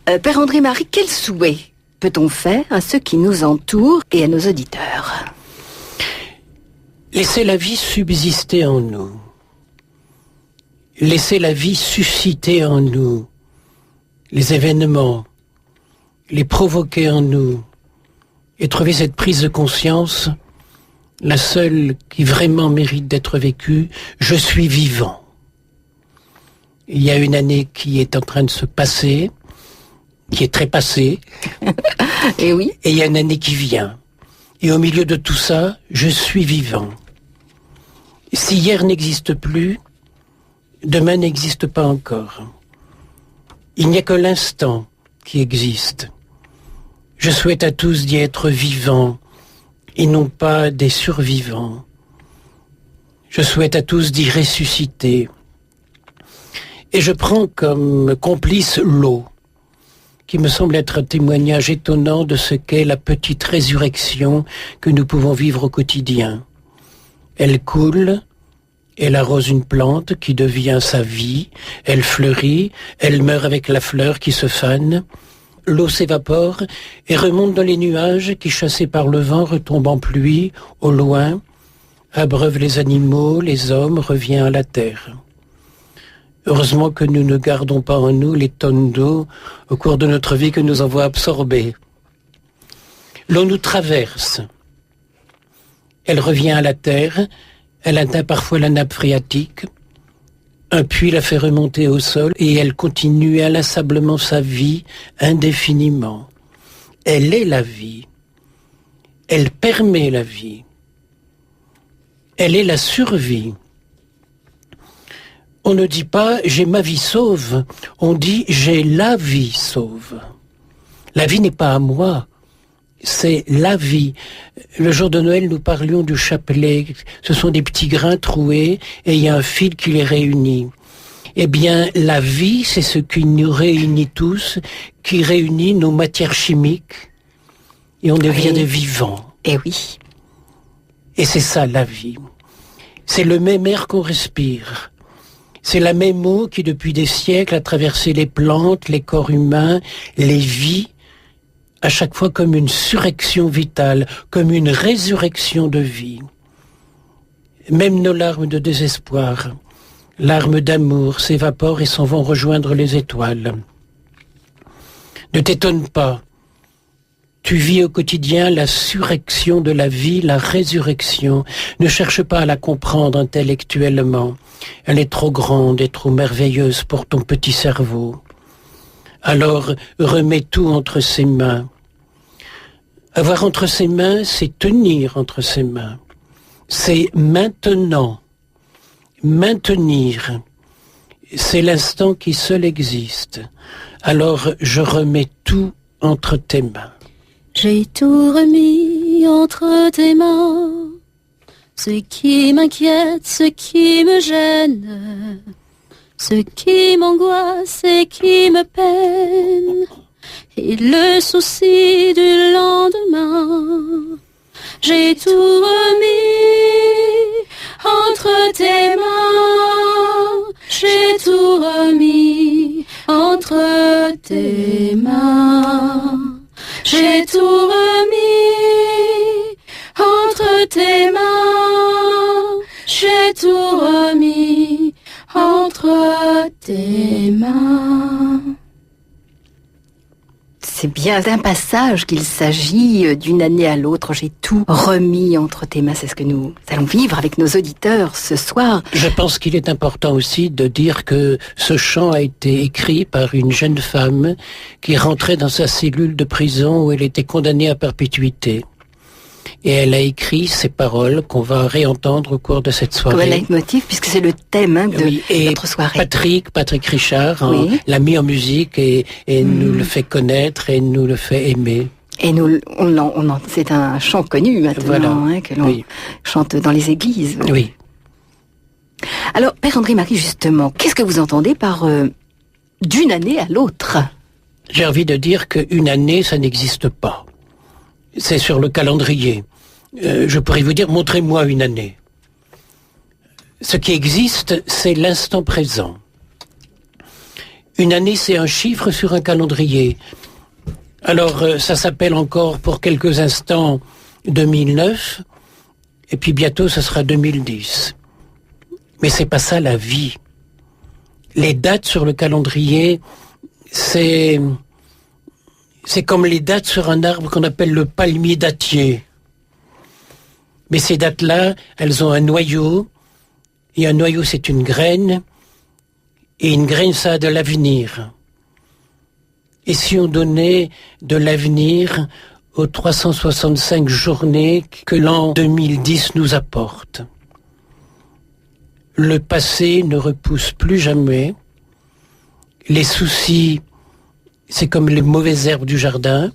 Père André-Marie, quel souhait peut-on faire à ceux qui nous entourent et à nos auditeurs? Laissez la vie subsister en nous. Laissez la vie susciter en nous les événements, les provoquer en nous et trouver cette prise de conscience, la seule qui vraiment mérite d'être vécue. Je suis vivant. Il y a une année qui est en train de se passer, qui est très passée. Et oui. Et il y a une année qui vient. Et au milieu de tout ça, je suis vivant. Si hier n'existe plus, demain n'existe pas encore. Il n'y a que l'instant qui existe. Je souhaite à tous d'y être vivants et non pas des survivants. Je souhaite à tous d'y ressusciter. Et je prends comme complice l'eau, qui me semble être un témoignage étonnant de ce qu'est la petite résurrection que nous pouvons vivre au quotidien. Elle coule, elle arrose une plante qui devient sa vie, elle fleurit, elle meurt avec la fleur qui se fane, l'eau s'évapore et remonte dans les nuages qui, chassés par le vent, retombent en pluie, au loin, abreuvent les animaux, les hommes, revient à la terre. Heureusement que nous ne gardons pas en nous les tonnes d'eau au cours de notre vie que nous avons absorbées. L'eau nous traverse. Elle revient à la terre, elle atteint parfois la nappe phréatique, un puits la fait remonter au sol et elle continue inlassablement sa vie indéfiniment. Elle est la vie. Elle permet la vie. Elle est la survie. On ne dit pas « j'ai ma vie sauve », on dit « j'ai la vie sauve ». La vie n'est pas à moi, c'est la vie. Le jour de Noël, nous parlions du chapelet. Ce sont des petits grains troués et il y a un fil qui les réunit. Eh bien, la vie, c'est ce qui nous réunit tous, qui réunit nos matières chimiques et on devient des vivants. Eh oui. Et c'est ça, la vie. C'est le même air qu'on respire. C'est la même eau qui, depuis des siècles, a traversé les plantes, les corps humains, les vies, à chaque fois comme une surrection vitale, comme une résurrection de vie. Même nos larmes de désespoir, larmes d'amour, s'évaporent et s'en vont rejoindre les étoiles. Ne t'étonne pas. Tu vis au quotidien la surrection de la vie, la résurrection. Ne cherche pas à la comprendre intellectuellement. Elle est trop grande et trop merveilleuse pour ton petit cerveau. Alors remets tout entre ses mains. Avoir entre ses mains, c'est tenir entre ses mains. C'est maintenant. Maintenir. C'est l'instant qui seul existe. Alors je remets tout entre tes mains. J'ai tout remis entre tes mains, ce qui m'inquiète, ce qui me gêne, ce qui m'angoisse et qui me peine, et le souci du lendemain. J'ai tout remis entre tes mains, j'ai tout remis entre tes mains. J'ai tout remis entre tes mains, j'ai tout remis entre tes mains. C'est bien d'un passage qu'il s'agit d'une année à l'autre. J'ai tout remis entre tes mains. C'est ce que nous allons vivre avec nos auditeurs ce soir. Je pense qu'il est important aussi de dire que ce chant a été écrit par une jeune femme qui rentrait dans sa cellule de prison où elle était condamnée à perpétuité. Et elle a écrit ces paroles qu'on va réentendre au cours de cette soirée. Comme un leitmotiv, puisque c'est le thème de notre soirée. Patrick Richard l'a mis en musique et nous le fait connaître et nous le fait aimer. Et nous, c'est un chant connu maintenant, que l'on chante dans les églises. Oui. Alors, Père André-Marie, justement, qu'est-ce que vous entendez par d'une année à l'autre? J'ai envie de dire qu'une année, ça n'existe pas. C'est sur le calendrier. Je pourrais vous dire, montrez-moi une année. Ce qui existe, c'est l'instant présent. Une année, c'est un chiffre sur un calendrier. Alors, ça s'appelle encore pour quelques instants 2009, et puis bientôt, ce sera 2010. Mais c'est pas ça la vie. Les dates sur le calendrier, c'est comme les dates sur un arbre qu'on appelle le palmier dattier. Mais ces dates-là, elles ont un noyau, et un noyau, c'est une graine, et une graine, ça a de l'avenir. Et si on donnait de l'avenir aux 365 journées que l'an 2010 nous apporte? Le passé ne repousse plus jamais. Les soucis, c'est comme les mauvaises herbes du jardin.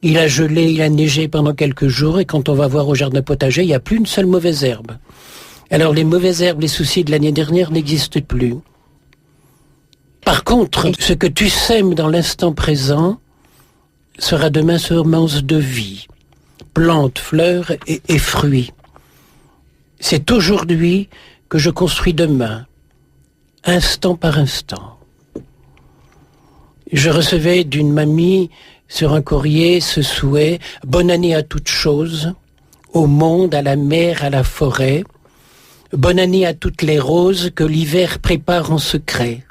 Il a gelé, il a neigé pendant quelques jours, et quand on va voir au jardin potager, il n'y a plus une seule mauvaise herbe. Alors les mauvaises herbes, les soucis de l'année dernière n'existent plus. Par contre, ce que tu sèmes dans l'instant présent sera demain semence de vie, plantes, fleurs et fruits. C'est aujourd'hui que je construis demain, instant par instant. Je recevais d'une mamie sur un courrier ce souhait: bonne année à toutes choses, au monde, à la mer, à la forêt. Bonne année à toutes les roses que l'hiver prépare en secret.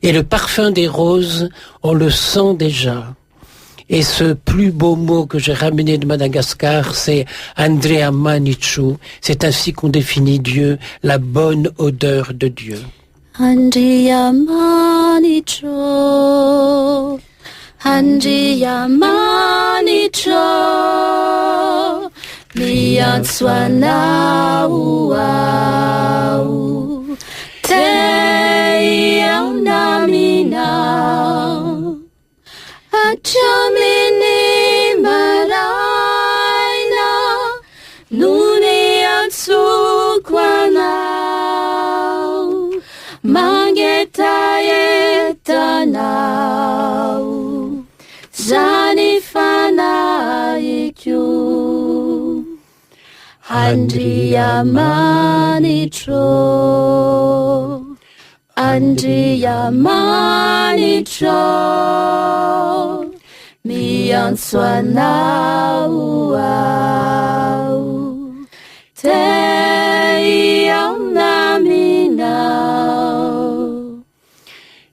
Et le parfum des roses, on le sent déjà. Et ce plus beau mot que j'ai ramené de Madagascar, c'est Andrea Manichu. C'est ainsi qu'on définit Dieu, la bonne odeur de Dieu. Andrea Manichu, Andrea Manichu, Lian Swana Uau, Te Namina. Achamini maraina, nuni atsukwana, mangeta etanau, zanifana ikyu, Andrea Manicho. Andrea Manicho, mian swana uau, te namina.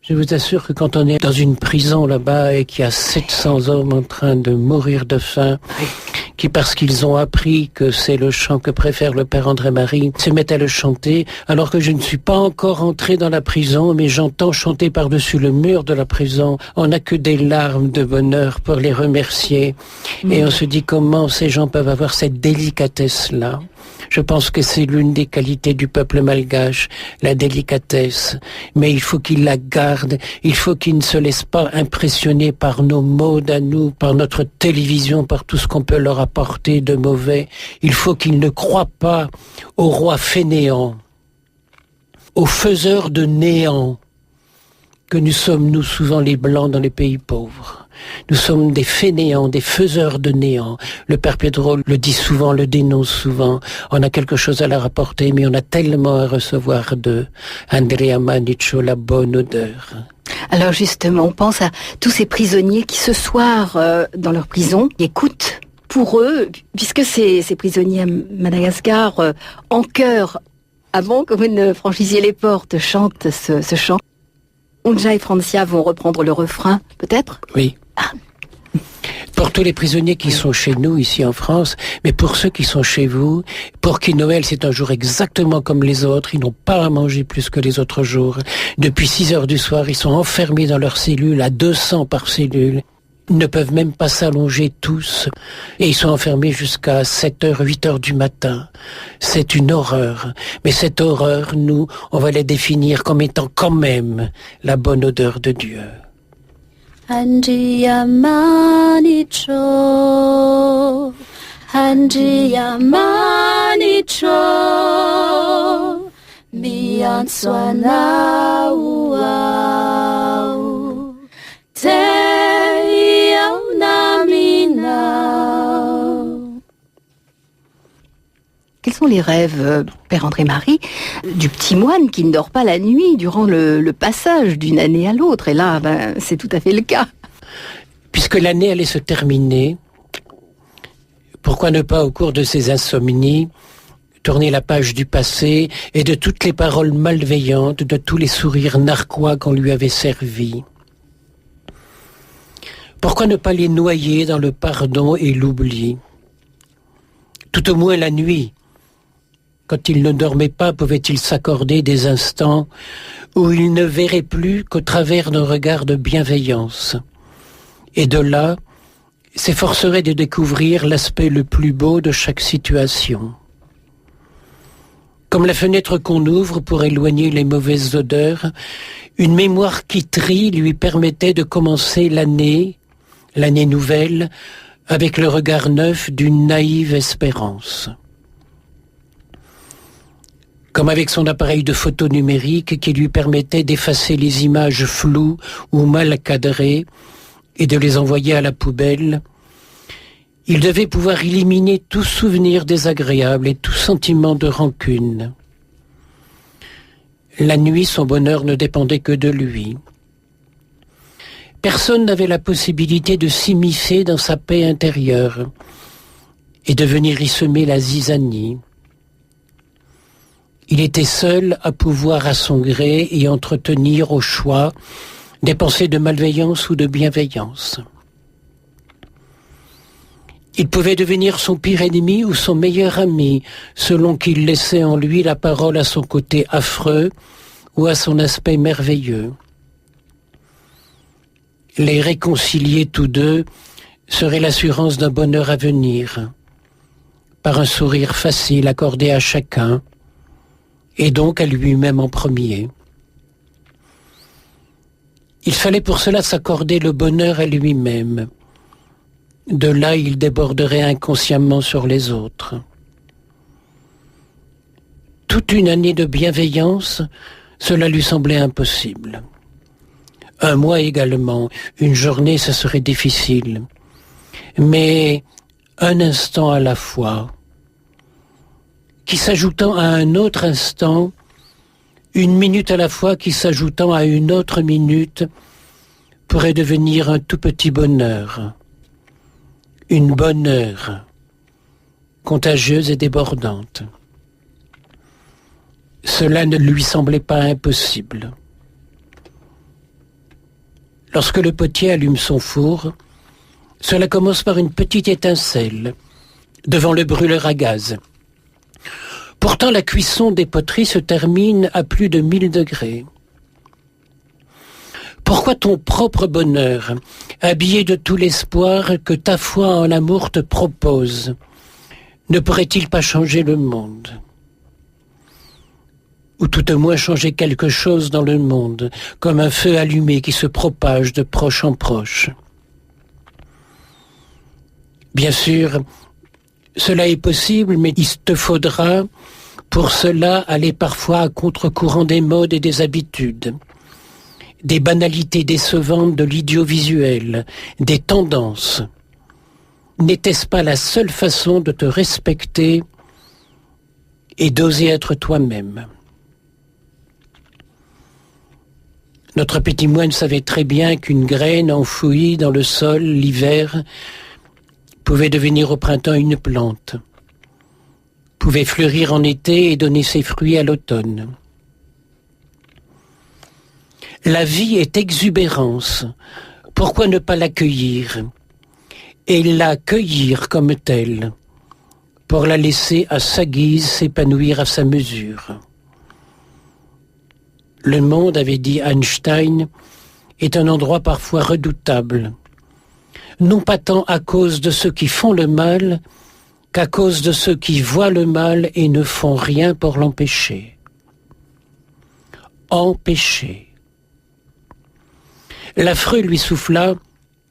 Je vous assure que quand on est dans une prison là-bas et qu'il y a 700 hommes en train de mourir de faim, qui, parce qu'ils ont appris que c'est le chant que préfère le père André-Marie, se mettent à le chanter, alors que je ne suis pas encore entré dans la prison, mais j'entends chanter par-dessus le mur de la prison. On n'a que des larmes de bonheur pour les remercier. Et on se dit comment ces gens peuvent avoir cette délicatesse-là. Je pense que c'est l'une des qualités du peuple malgache, la délicatesse. Mais il faut qu'ils la gardent, il faut qu'ils ne se laissent pas impressionner par nos modes à nous, par notre télévision, par tout ce qu'on peut leur apporter de mauvais. Il faut qu'ils ne croient pas aux rois fainéants, aux faiseurs de néant, que nous sommes, nous, souvent les Blancs dans les pays pauvres. Nous sommes des fainéants, des faiseurs de néant. Le père Pedro le dit souvent, le dénonce souvent. On a quelque chose à leur apporter, mais on a tellement à recevoir d'eux. Andrea Manicho, la bonne odeur. Alors justement, on pense à tous ces prisonniers qui ce soir, dans leur prison, écoutent pour eux, puisque ces prisonniers à Madagascar, en chœur, avant que vous ne franchissiez les portes, chantent ce chant. Ondja et Francia vont reprendre le refrain, peut-être ? Oui. Pour tous les prisonniers qui sont chez nous, ici en France, mais pour ceux qui sont chez vous, pour qui Noël c'est un jour exactement comme les autres, ils n'ont pas à manger plus que les autres jours. Depuis 6 heures du soir, ils sont enfermés dans leur cellule, à 200 par cellule. Ils ne peuvent même pas s'allonger tous. Et ils sont enfermés jusqu'à 7 heures, 8 heures du matin. C'est une horreur. Mais cette horreur, nous, on va la définir comme étant quand même la bonne odeur de Dieu. Andrea Manicho, Andrea Manicho, mian swana uau, te Quels sont les rêves, Père André-Marie, du petit moine qui ne dort pas la nuit durant le passage d'une année à l'autre. Et là, c'est tout à fait le cas. Puisque l'année allait se terminer, pourquoi ne pas, au cours de ces insomnies, tourner la page du passé et de toutes les paroles malveillantes, de tous les sourires narquois qu'on lui avait servis? Pourquoi ne pas les noyer dans le pardon et l'oubli? Tout au moins la nuit, quand il ne dormait pas, pouvait-il s'accorder des instants où il ne verrait plus qu'au travers d'un regard de bienveillance, et de là s'efforcerait de découvrir l'aspect le plus beau de chaque situation. Comme la fenêtre qu'on ouvre pour éloigner les mauvaises odeurs, une mémoire qui trie lui permettait de commencer l'année nouvelle, avec le regard neuf d'une naïve espérance. Comme avec son appareil de photo numérique qui lui permettait d'effacer les images floues ou mal cadrées et de les envoyer à la poubelle, il devait pouvoir éliminer tout souvenir désagréable et tout sentiment de rancune. La nuit, son bonheur ne dépendait que de lui. Personne n'avait la possibilité de s'immiscer dans sa paix intérieure et de venir y semer la zizanie. Il était seul à pouvoir à son gré y entretenir au choix des pensées de malveillance ou de bienveillance. Il pouvait devenir son pire ennemi ou son meilleur ami, selon qu'il laissait en lui la parole à son côté affreux ou à son aspect merveilleux. Les réconcilier tous deux serait l'assurance d'un bonheur à venir, par un sourire facile accordé à chacun, et donc à lui-même en premier. Il fallait pour cela s'accorder le bonheur à lui-même. De là, il déborderait inconsciemment sur les autres. Toute une année de bienveillance, cela lui semblait impossible. Un mois également, une journée, ça serait difficile. Mais un instant à la fois, qui s'ajoutant à un autre instant, une minute à la fois qui s'ajoutant à une autre minute, pourrait devenir un tout petit bonheur. Une bonne heure, contagieuse et débordante. Cela ne lui semblait pas impossible. Lorsque le potier allume son four, cela commence par une petite étincelle devant le brûleur à gaz. Pourtant, la cuisson des poteries se termine à plus de 1000 degrés. Pourquoi ton propre bonheur, habillé de tout l'espoir que ta foi en l'amour te propose, ne pourrait-il pas changer le monde? Ou tout au moins changer quelque chose dans le monde, comme un feu allumé qui se propage de proche en proche. Bien sûr, cela est possible, mais il te faudra pour cela aller parfois à contre-courant des modes et des habitudes, des banalités décevantes de l'audiovisuel, des tendances. N'était-ce pas la seule façon de te respecter et d'oser être toi-même? Notre petit moine savait très bien qu'une graine enfouie dans le sol l'hiver pouvait devenir au printemps une plante, pouvait fleurir en été et donner ses fruits à l'automne. La vie est exubérance, pourquoi ne pas l'accueillir et l'accueillir comme telle, pour la laisser à sa guise s'épanouir à sa mesure. Le monde, avait dit Einstein, est un endroit parfois redoutable, non pas tant à cause de ceux qui font le mal, qu'à cause de ceux qui voient le mal et ne font rien pour l'empêcher. Empêcher. L'affreux lui souffla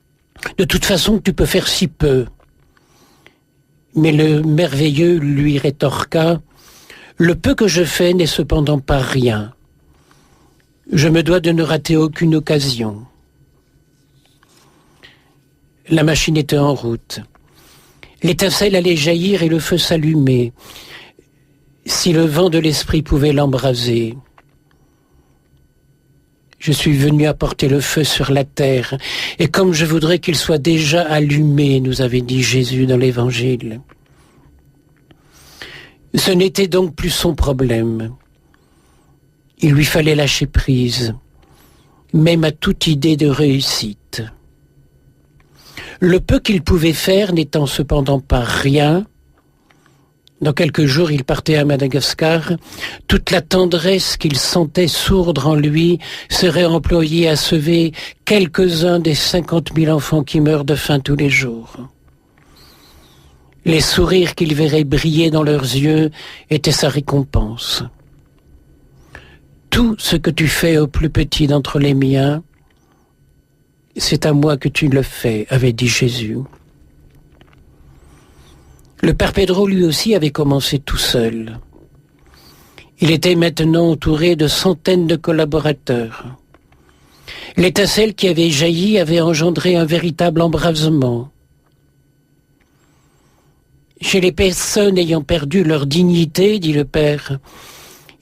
« De toute façon, tu peux faire si peu. » Mais le merveilleux lui rétorqua « Le peu que je fais n'est cependant pas rien. Je me dois de ne rater aucune occasion. » La machine était en route. L'étincelle allait jaillir et le feu s'allumer. Si le vent de l'esprit pouvait l'embraser. Je suis venu apporter le feu sur la terre, et comme je voudrais qu'il soit déjà allumé, nous avait dit Jésus dans l'Évangile. Ce n'était donc plus son problème. Il lui fallait lâcher prise, même à toute idée de réussite. Le peu qu'il pouvait faire n'étant cependant pas rien, dans quelques jours, il partait à Madagascar. Toute la tendresse qu'il sentait sourdre en lui serait employée à sauver quelques-uns des 50 000 enfants qui meurent de faim tous les jours. Les sourires qu'il verrait briller dans leurs yeux étaient sa récompense. Tout ce que tu fais au plus petit d'entre les miens, c'est à moi que tu le fais, avait dit Jésus. Le père Pedro, lui aussi, avait commencé tout seul. Il était maintenant entouré de centaines de collaborateurs. L'étincelle qui avait jailli avait engendré un véritable embrasement. Chez les personnes ayant perdu leur dignité, dit le père,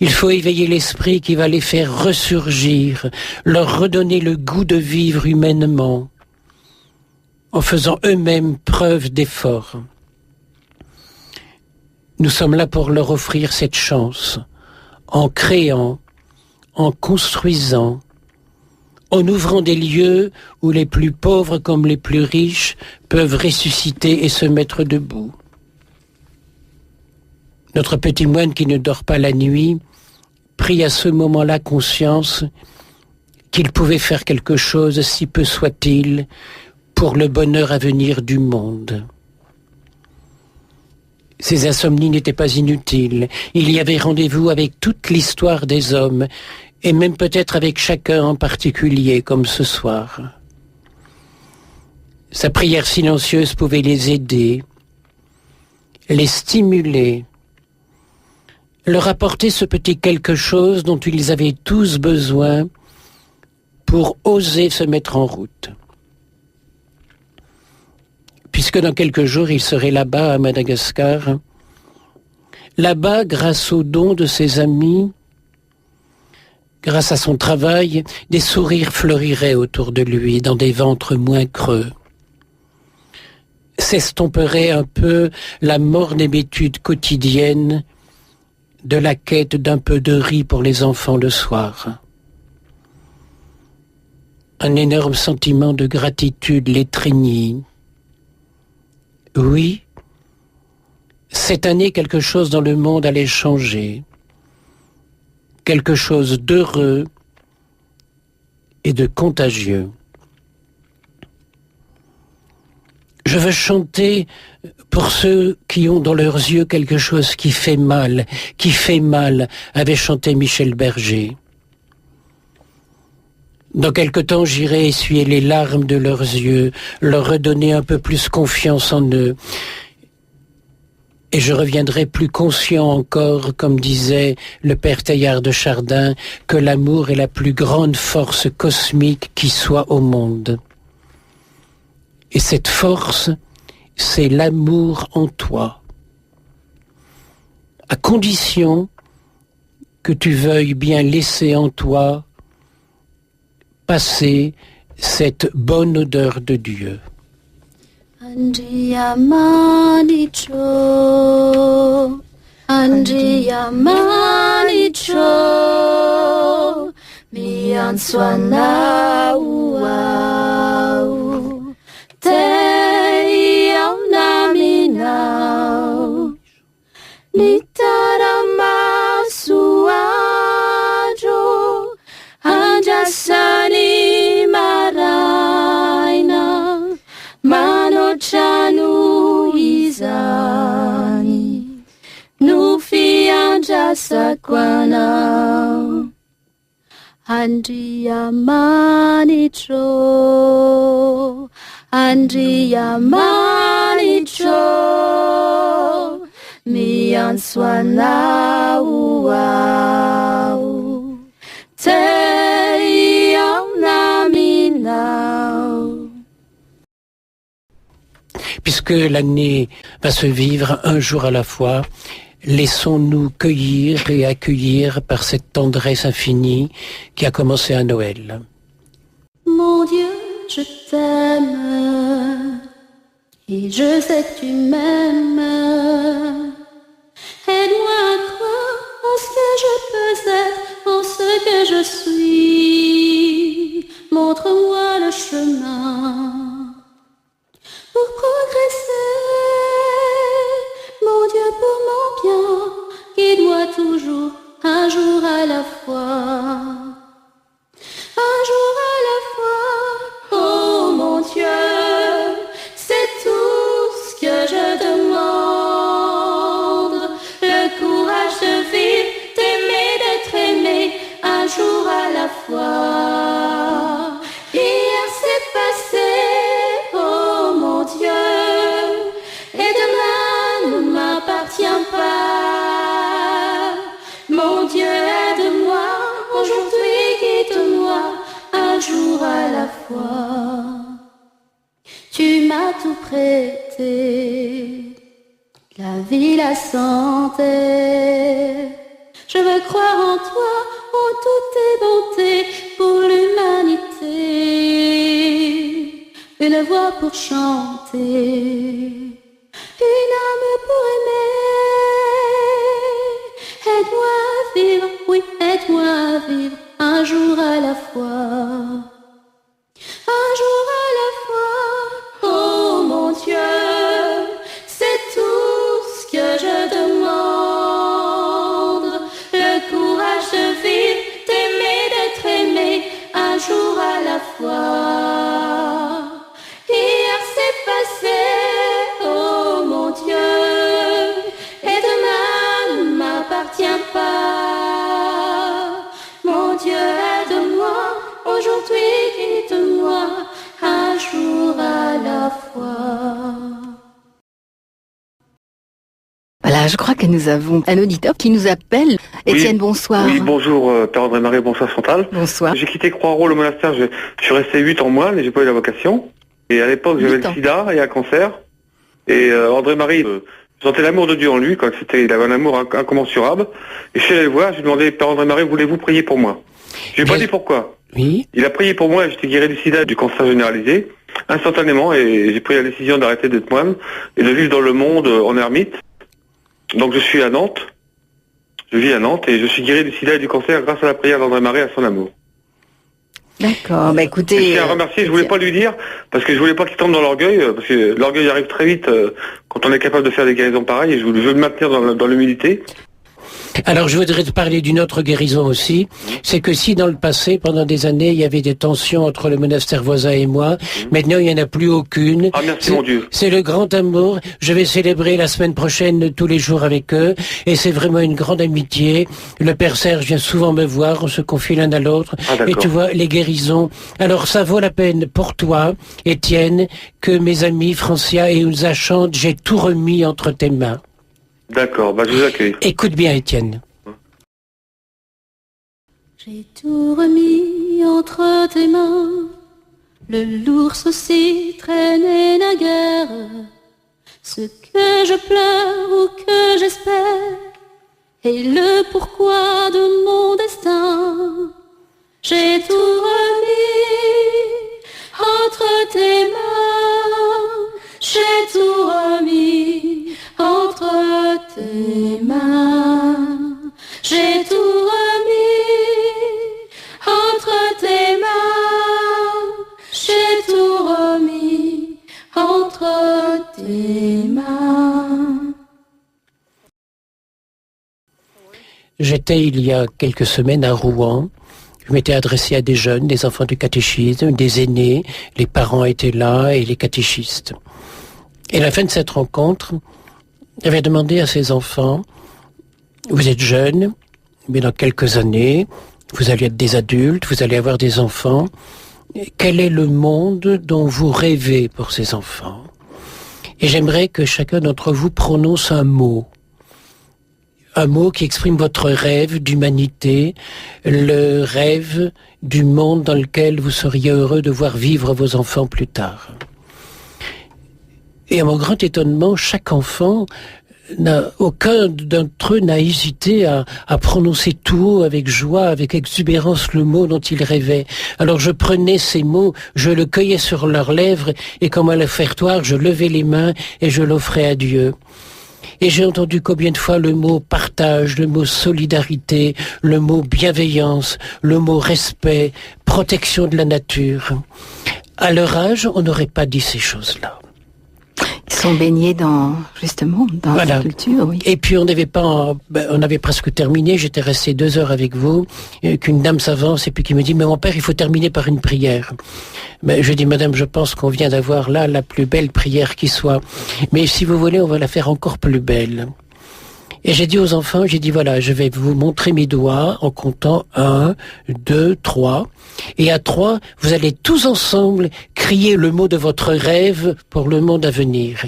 il faut éveiller l'esprit qui va les faire ressurgir, leur redonner le goût de vivre humainement, en faisant eux-mêmes preuve d'effort. Nous sommes là pour leur offrir cette chance, en créant, en construisant, en ouvrant des lieux où les plus pauvres comme les plus riches peuvent ressusciter et se mettre debout. Notre petit moine qui ne dort pas la nuit prit à ce moment-là conscience qu'il pouvait faire quelque chose, si peu soit-il, pour le bonheur à venir du monde. Ces insomnies n'étaient pas inutiles. Il y avait rendez-vous avec toute l'histoire des hommes, et même peut-être avec chacun en particulier, comme ce soir. Sa prière silencieuse pouvait les aider, les stimuler, leur apporter ce petit quelque chose dont ils avaient tous besoin pour oser se mettre en route. Puisque dans quelques jours, il serait là-bas à Madagascar. Là-bas, grâce aux dons de ses amis, grâce à son travail, des sourires fleuriraient autour de lui dans des ventres moins creux. S'estomperait un peu la morne hébétude quotidienne de la quête d'un peu de riz pour les enfants le soir. Un énorme sentiment de gratitude l'étreignit. Oui, cette année, quelque chose dans le monde allait changer. Quelque chose d'heureux et de contagieux. Je veux chanter pour ceux qui ont dans leurs yeux quelque chose qui fait mal, avait chanté Michel Berger. Dans quelque temps, j'irai essuyer les larmes de leurs yeux, leur redonner un peu plus confiance en eux. Et je reviendrai plus conscient encore, comme disait le père Teilhard de Chardin, que l'amour est la plus grande force cosmique qui soit au monde. Et cette force, c'est l'amour en toi. À condition que tu veuilles bien laisser en toi passer cette bonne odeur de Dieu. Andiyamanicho, Andiyamanicho, mianswana uau, te yaunamina, nitaramasu Anjasani maraina manochanu izani nufi anjasakwana Andiyamanicho Andiyamanicho mianswana uau Puisque l'année va se vivre un jour à la fois, laissons-nous cueillir et accueillir par cette tendresse infinie qui a commencé à Noël. Mon Dieu, je t'aime, et je sais que tu m'aimes. Aide-moi à croire en ce que je peux être, en ce que je suis. Montre-moi le chemin pour progresser. Mon Dieu, pour mon bien, guide-moi toujours, un jour à la fois. Un jour à la fois, oh mon Dieu, c'est tout ce que je demande. Le courage de vivre, d'aimer, d'être aimé, un jour à la fois. Hier c'est passé, oh mon Dieu, et demain ne m'appartient pas. Mon Dieu, aide-moi, aujourd'hui guide-moi, un jour à la fois. Tu m'as tout prêté, la vie, la santé. Je veux croire en toi, en toutes tes bontés pour l'humanité. Une voix pour chanter, une âme pour aimer. Aide-moi à vivre, oui, aide-moi à vivre, un jour à la fois. Un jour à la fois, oh mon Dieu, c'est tout ce que je demande. Le courage de vivre, d'aimer, d'être aimé, un jour à la fois. Hier c'est passé, oh mon Dieu, et demain ne m'appartient pas. Mon Dieu, aide-moi, aujourd'hui guide-moi, un jour à la fois. Voilà, je crois que nous avons un auditeur qui nous appelle. Étienne, bonsoir. Oui, bonjour Père André Marie, bonsoir Chantal. Bonsoir. J'ai quitté Croix-Rouge, le monastère, je suis resté 8 ans moine et j'ai pas eu la vocation. Et à l'époque j'avais le sida et un cancer. Et André Marie, je sentais l'amour de Dieu en lui, quand il avait un amour incommensurable. Et je suis allé le voir, je lui ai demandé, Père André Marie, voulez-vous prier pour moi? Je lui ai pas dit pourquoi. Oui. Il a prié pour moi et j'étais guéri du sida, du cancer généralisé, instantanément, et j'ai pris la décision d'arrêter d'être moine et de vivre dans le monde en ermite. Donc je suis à Nantes. Je vis à Nantes et je suis guéri du sida et du cancer grâce à la prière d'André Marie et à son amour. D'accord, bah écoutez... Je tiens à remercier, je voulais pas lui dire, parce que je voulais pas qu'il tombe dans l'orgueil, parce que l'orgueil arrive très vite quand on est capable de faire des guérisons pareilles, et je veux le maintenir dans l'humilité. Alors je voudrais te parler d'une autre guérison aussi, c'est que si dans le passé, pendant des années, il y avait des tensions entre le monastère voisin et moi, maintenant il n'y en a plus aucune. Ah merci mon Dieu. C'est le grand amour, je vais célébrer la semaine prochaine tous les jours avec eux, et c'est vraiment une grande amitié. Le Père Serge vient souvent me voir, on se confie l'un à l'autre, et tu vois, les guérisons. Alors ça vaut la peine pour toi, Étienne, que mes amis Francia et Ulza chantent « J'ai tout remis entre tes mains ». D'accord, bah je vous accueille. Écoute bien, Étienne. J'ai tout remis entre tes mains, le lourd souci traîné naguère, ce que je pleure ou que j'espère, et le pourquoi de mon destin. J'ai tout remis entre tes mains, j'ai tout remis entre tes mains, j'ai tout remis entre tes mains, j'ai tout remis entre tes mains. J'étais il y a quelques semaines à Rouen. Je m'étais adressé à des jeunes, des enfants du catéchisme, des aînés, les parents étaient là et les catéchistes. Et à la fin de cette rencontre, j'avais demandé à ces enfants, vous êtes jeunes, mais dans quelques années, vous allez être des adultes, vous allez avoir des enfants. Quel est le monde dont vous rêvez pour ces enfants? Et j'aimerais que chacun d'entre vous prononce un mot qui exprime votre rêve d'humanité, le rêve du monde dans lequel vous seriez heureux de voir vivre vos enfants plus tard. Et à mon grand étonnement, chaque enfant aucun d'entre eux n'a hésité à prononcer tout haut, avec joie, avec exubérance, le mot dont ils rêvaient. Alors je prenais ces mots, je le cueillais sur leurs lèvres, et comme à l'offertoire, je levais les mains et je l'offrais à Dieu. Et j'ai entendu combien de fois le mot partage, le mot solidarité, le mot bienveillance, le mot respect, protection de la nature. À leur âge, on n'aurait pas dit ces choses-là. Ils sont baignés dans la culture, oui. Et puis on avait presque terminé, j'étais resté 2 heures avec vous, qu'une dame s'avance et puis qui me dit, mais mon père, il faut terminer par une prière. Mais je dis, madame, je pense qu'on vient d'avoir là la plus belle prière qui soit. Mais si vous voulez, on va la faire encore plus belle. Et j'ai dit aux enfants, voilà, je vais vous montrer mes doigts en comptant 1, 2, 3. Et à 3, vous allez tous ensemble crier le mot de votre rêve pour le monde à venir.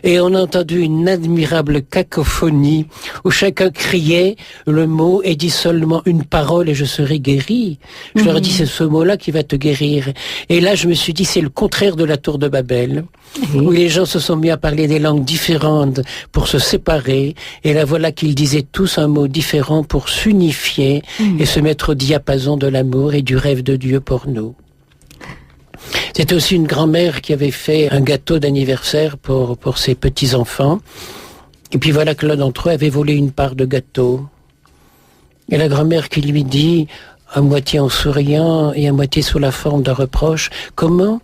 Et on a entendu une admirable cacophonie où chacun criait le mot et dit seulement une parole et je serai guéri. Je leur ai dit, c'est ce mot-là qui va te guérir. Et là, je me suis dit, c'est le contraire de la tour de Babel, où les gens se sont mis à parler des langues différentes pour se séparer. Et là, voilà qu'ils disaient tous un mot différent pour s'unifier et se mettre au diapason de l'amour et du rêve de Dieu pour nous. C'était aussi une grand-mère qui avait fait un gâteau d'anniversaire pour ses petits-enfants. Et puis voilà que l'un d'entre eux avait volé une part de gâteau. Et la grand-mère qui lui dit, à moitié en souriant et à moitié sous la forme d'un reproche, « Comment ?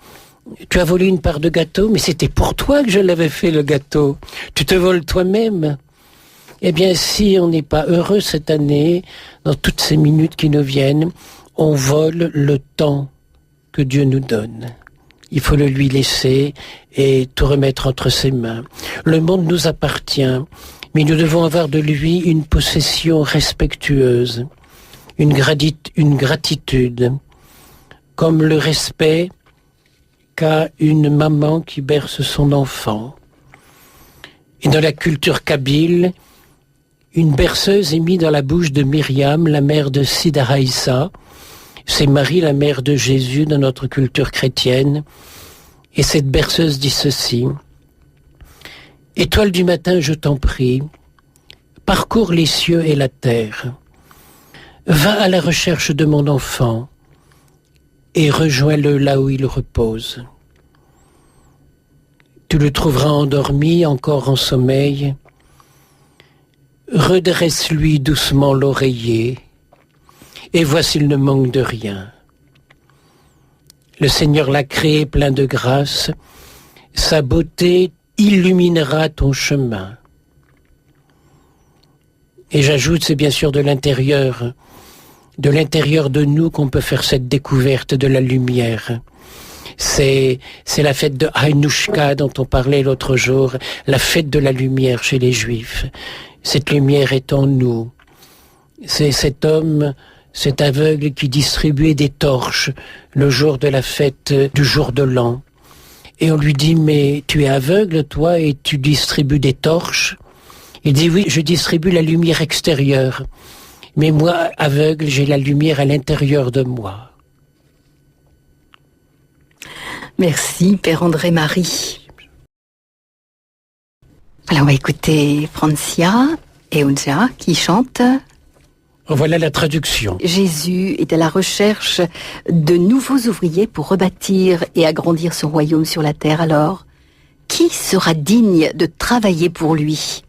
Tu as volé une part de gâteau, mais c'était pour toi que je l'avais fait le gâteau. Tu te voles toi-même. » Eh bien, si on n'est pas heureux cette année, dans toutes ces minutes qui nous viennent, on vole le temps que Dieu nous donne. Il faut le lui laisser et tout remettre entre ses mains. Le monde nous appartient, mais nous devons avoir de lui une possession respectueuse, une gratitude, comme le respect qu'a une maman qui berce son enfant. Et dans la culture kabyle, une berceuse est mise dans la bouche de Myriam, la mère de Sida Haïssa. C'est Marie, la mère de Jésus, dans notre culture chrétienne. Et cette berceuse dit ceci. « Étoile du matin, je t'en prie, parcours les cieux et la terre. Va à la recherche de mon enfant et rejoins-le là où il repose. Tu le trouveras endormi, encore en sommeil. Redresse-lui doucement l'oreiller et vois s'il ne manque de rien. Le Seigneur l'a créé plein de grâce, sa beauté illuminera ton chemin. » Et j'ajoute, c'est bien sûr de l'intérieur de nous qu'on peut faire cette découverte de la lumière. C'est la fête de Hanouchka dont on parlait l'autre jour, la fête de la lumière chez les Juifs. Cette lumière est en nous. C'est cet homme, cet aveugle qui distribuait des torches le jour de la fête du jour de l'an. Et on lui dit, mais tu es aveugle toi et tu distribues des torches? Il dit, oui, je distribue la lumière extérieure. Mais moi, aveugle, j'ai la lumière à l'intérieur de moi. Merci, Père André-Marie. Alors, on va écouter Francia et Unja qui chantent. Voilà la traduction. Jésus est à la recherche de nouveaux ouvriers pour rebâtir et agrandir son royaume sur la terre. Alors, qui sera digne de travailler pour lui?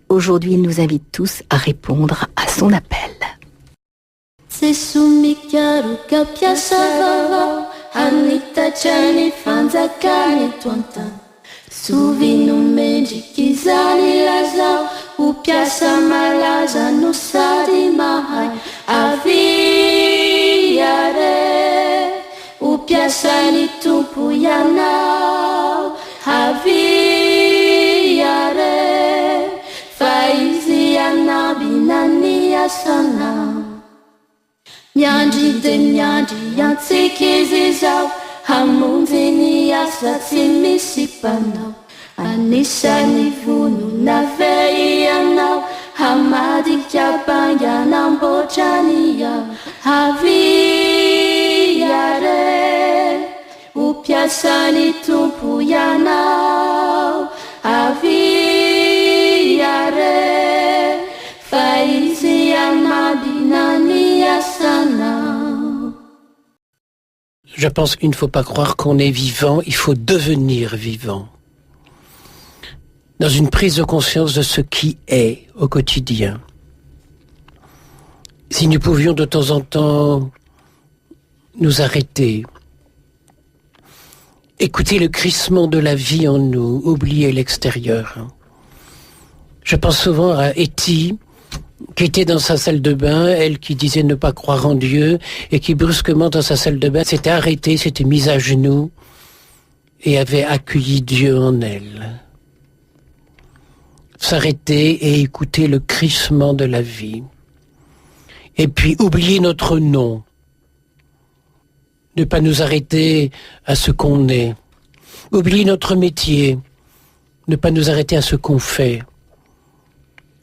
Aujourd'hui, il nous invite tous à répondre à son appel. Suvino mendikizani lazao upiasa malaza nusadi mahai aviare upiasa ni tumpu yanao aviare faizi yanabinani yasana nyandi de nyandi yansikizizao hamunzini yasatsimisipanao anisani vunu naveianao hamadikyabanyanambojania aviare upiasani tumpu yanao aviare Je pense qu'il ne faut pas croire qu'on est vivant, il faut devenir vivant. Dans une prise de conscience de ce qui est au quotidien. Si nous pouvions de temps en temps nous arrêter, écouter le crissement de la vie en nous, oublier l'extérieur. Je pense souvent à Etty, qui était dans sa salle de bain, elle qui disait ne pas croire en Dieu, et qui brusquement dans sa salle de bain s'était arrêtée, s'était mise à genoux, et avait accueilli Dieu en elle. S'arrêter et écouter le crissement de la vie. Et puis oublier notre nom. Ne pas nous arrêter à ce qu'on est. Oublier notre métier. Ne pas nous arrêter à ce qu'on fait.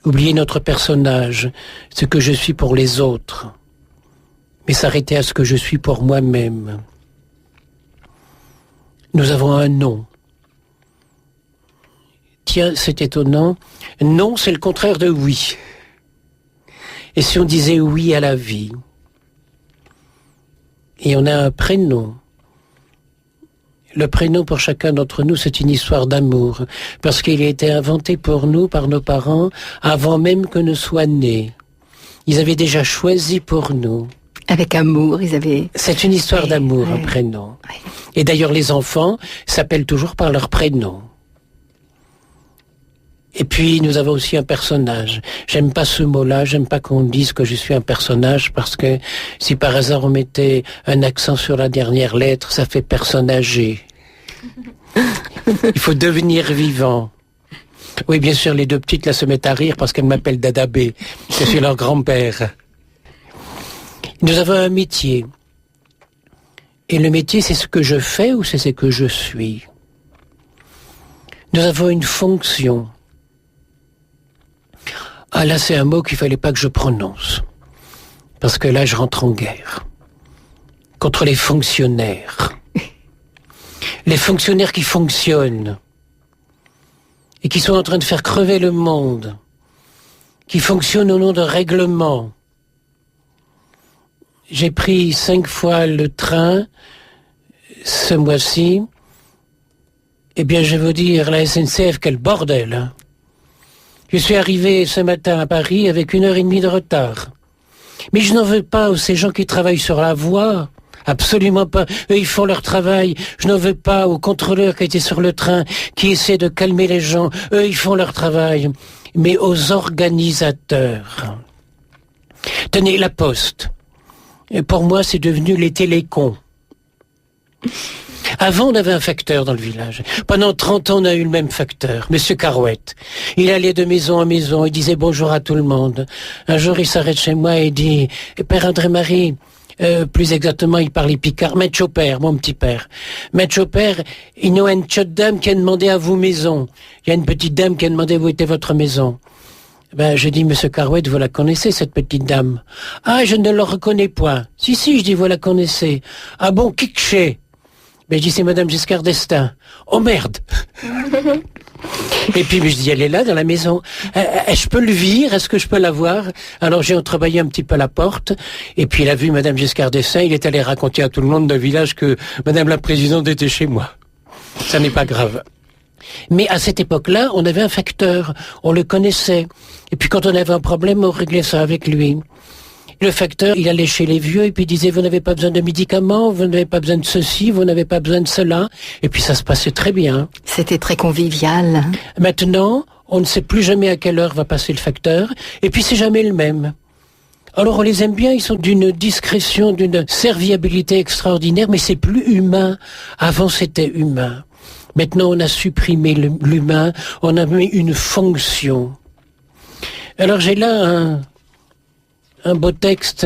Oublier notre personnage, ce que je suis pour les autres. Mais s'arrêter à ce que je suis pour moi-même. Nous avons un nom. Tiens, c'est étonnant. Non, c'est le contraire de oui. Et si on disait oui à la vie? Et on a un prénom. Le prénom pour chacun d'entre nous, c'est une histoire d'amour. Parce qu'il a été inventé pour nous par nos parents avant même que nous soient nés. Ils avaient déjà choisi pour nous. Avec amour, ils avaient... C'est une histoire d'amour, un prénom. Et d'ailleurs, les enfants s'appellent toujours par leur prénom. Et puis, nous avons aussi un personnage. J'aime pas ce mot-là, j'aime pas qu'on dise que je suis un personnage, parce que si par hasard on mettait un accent sur la dernière lettre, ça fait personnager. Il faut devenir vivant. Oui, bien sûr, les deux petites là se mettent à rire parce qu'elles m'appellent Dadabé. Je suis leur grand-père. Nous avons un métier. Et le métier, c'est ce que je fais ou c'est ce que je suis? Nous avons une fonction. Ah là, c'est un mot qu'il fallait pas que je prononce. Parce que là, je rentre en guerre. Contre les fonctionnaires. Les fonctionnaires qui fonctionnent. Et qui sont en train de faire crever le monde. Qui fonctionnent au nom de règlements. J'ai pris 5 fois le train ce mois-ci. Eh bien, je vais vous dire, la SNCF, quel bordel, hein. Je suis arrivé ce matin à Paris avec 1h30 de retard. Mais je n'en veux pas aux ces gens qui travaillent sur la voie. Absolument pas. Eux, ils font leur travail. Je n'en veux pas aux contrôleurs qui étaient sur le train, qui essaient de calmer les gens. Eux, ils font leur travail. Mais aux organisateurs. Tenez, la Poste. Et pour moi, c'est devenu les télécons. Avant, on avait un facteur dans le village. Pendant 30 ans, on a eu le même facteur, Monsieur Carouette. Il allait de maison en maison, il disait bonjour à tout le monde. Un jour, il s'arrête chez moi et dit « Père André-Marie », plus exactement, il parlait picard, « Maître Chopper, mon petit père. Maître Chopper, il y a une petite dame qui a demandé à vous maison. Il y a une petite dame qui a demandé où était votre maison. » Ben, je dis, Monsieur Carouette, vous la connaissez, cette petite dame? Ah, je ne la reconnais point. Si, je dis, vous la connaissez. Ah bon, Kikché? Mais je dis, c'est Madame Giscard d'Estaing. Oh merde. Et puis je dis, elle est là dans la maison. Je peux le vire? Est-ce que je peux la voir? Alors j'ai entrebâillé un petit peu la porte. Et puis il a vu Madame Giscard d'Estaing. Il est allé raconter à tout le monde du village que Madame la Présidente était chez moi. Ça n'est pas grave. Mais à cette époque-là, on avait un facteur. On le connaissait. Et puis quand on avait un problème, on réglait ça avec lui. Le facteur, il allait chez les vieux et puis il disait, vous n'avez pas besoin de médicaments, vous n'avez pas besoin de ceci, vous n'avez pas besoin de cela. Et puis ça se passait très bien. C'était très convivial. Maintenant, on ne sait plus jamais à quelle heure va passer le facteur. Et puis c'est jamais le même. Alors on les aime bien, ils sont d'une discrétion, d'une serviabilité extraordinaire, mais c'est plus humain. Avant c'était humain. Maintenant on a supprimé l'humain, on a mis une fonction. Alors j'ai là un beau texte,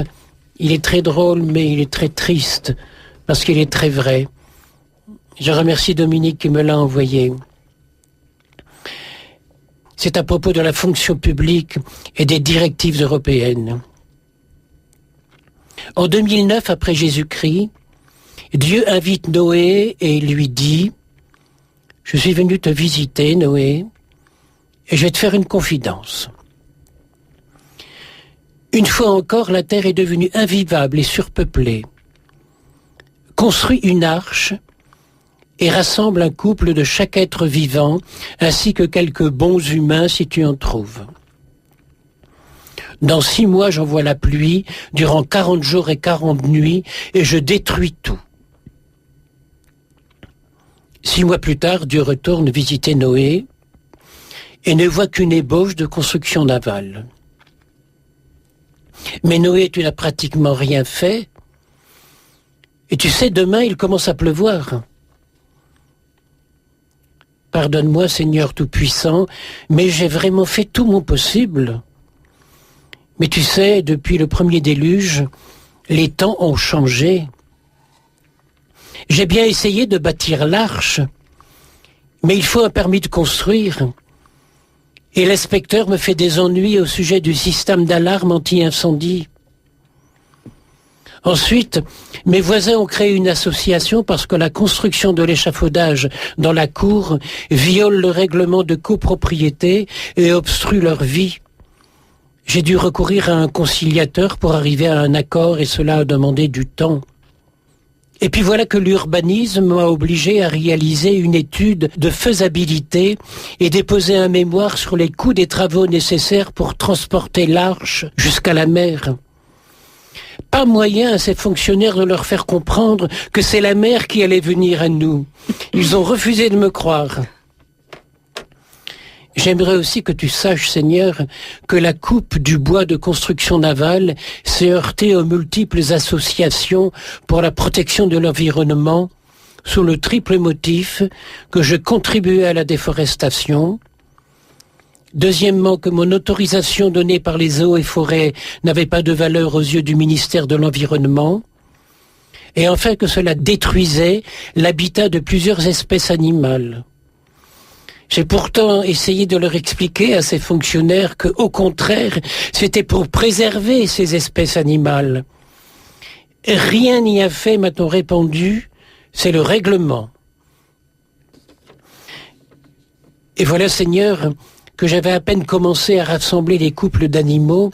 il est très drôle, mais il est très triste, parce qu'il est très vrai. Je remercie Dominique qui me l'a envoyé. C'est à propos de la fonction publique et des directives européennes. En 2009, après Jésus-Christ, Dieu invite Noé et lui dit « Je suis venu te visiter, Noé, et je vais te faire une confidence. » Une fois encore, la terre est devenue invivable et surpeuplée. construis une arche et rassemble un couple de chaque être vivant, ainsi que quelques bons humains si tu en trouves. Dans 6 mois, j'envoie la pluie, durant 40 jours et 40 nuits, et je détruis tout. 6 mois plus tard, Dieu retourne visiter Noé et ne voit qu'une ébauche de construction navale. Mais Noé, tu n'as pratiquement rien fait. Et tu sais, demain, il commence à pleuvoir. Pardonne-moi, Seigneur Tout-Puissant, mais j'ai vraiment fait tout mon possible. Mais tu sais, depuis le premier déluge, les temps ont changé. J'ai bien essayé de bâtir l'arche, mais il faut un permis de construire. Et l'inspecteur me fait des ennuis au sujet du système d'alarme anti-incendie. Ensuite, mes voisins ont créé une association parce que la construction de l'échafaudage dans la cour viole le règlement de copropriété et obstrue leur vie. J'ai dû recourir à un conciliateur pour arriver à un accord et cela a demandé du temps. Et puis voilà que l'urbanisme m'a obligé à réaliser une étude de faisabilité et déposer un mémoire sur les coûts des travaux nécessaires pour transporter l'arche jusqu'à la mer. Pas moyen à ces fonctionnaires de leur faire comprendre que c'est la mer qui allait venir à nous. Ils ont refusé de me croire. J'aimerais aussi que tu saches, Seigneur, que la coupe du bois de construction navale s'est heurtée aux multiples associations pour la protection de l'environnement sous le triple motif que je contribuais à la déforestation. Deuxièmement, que mon autorisation donnée par les eaux et forêts n'avait pas de valeur aux yeux du ministère de l'Environnement. Et enfin, que cela détruisait l'habitat de plusieurs espèces animales. J'ai pourtant essayé de leur expliquer à ces fonctionnaires que, au contraire, c'était pour préserver ces espèces animales. Rien n'y a fait, m'a-t-on répondu, c'est le règlement. Et voilà, Seigneur, que j'avais à peine commencé à rassembler les couples d'animaux,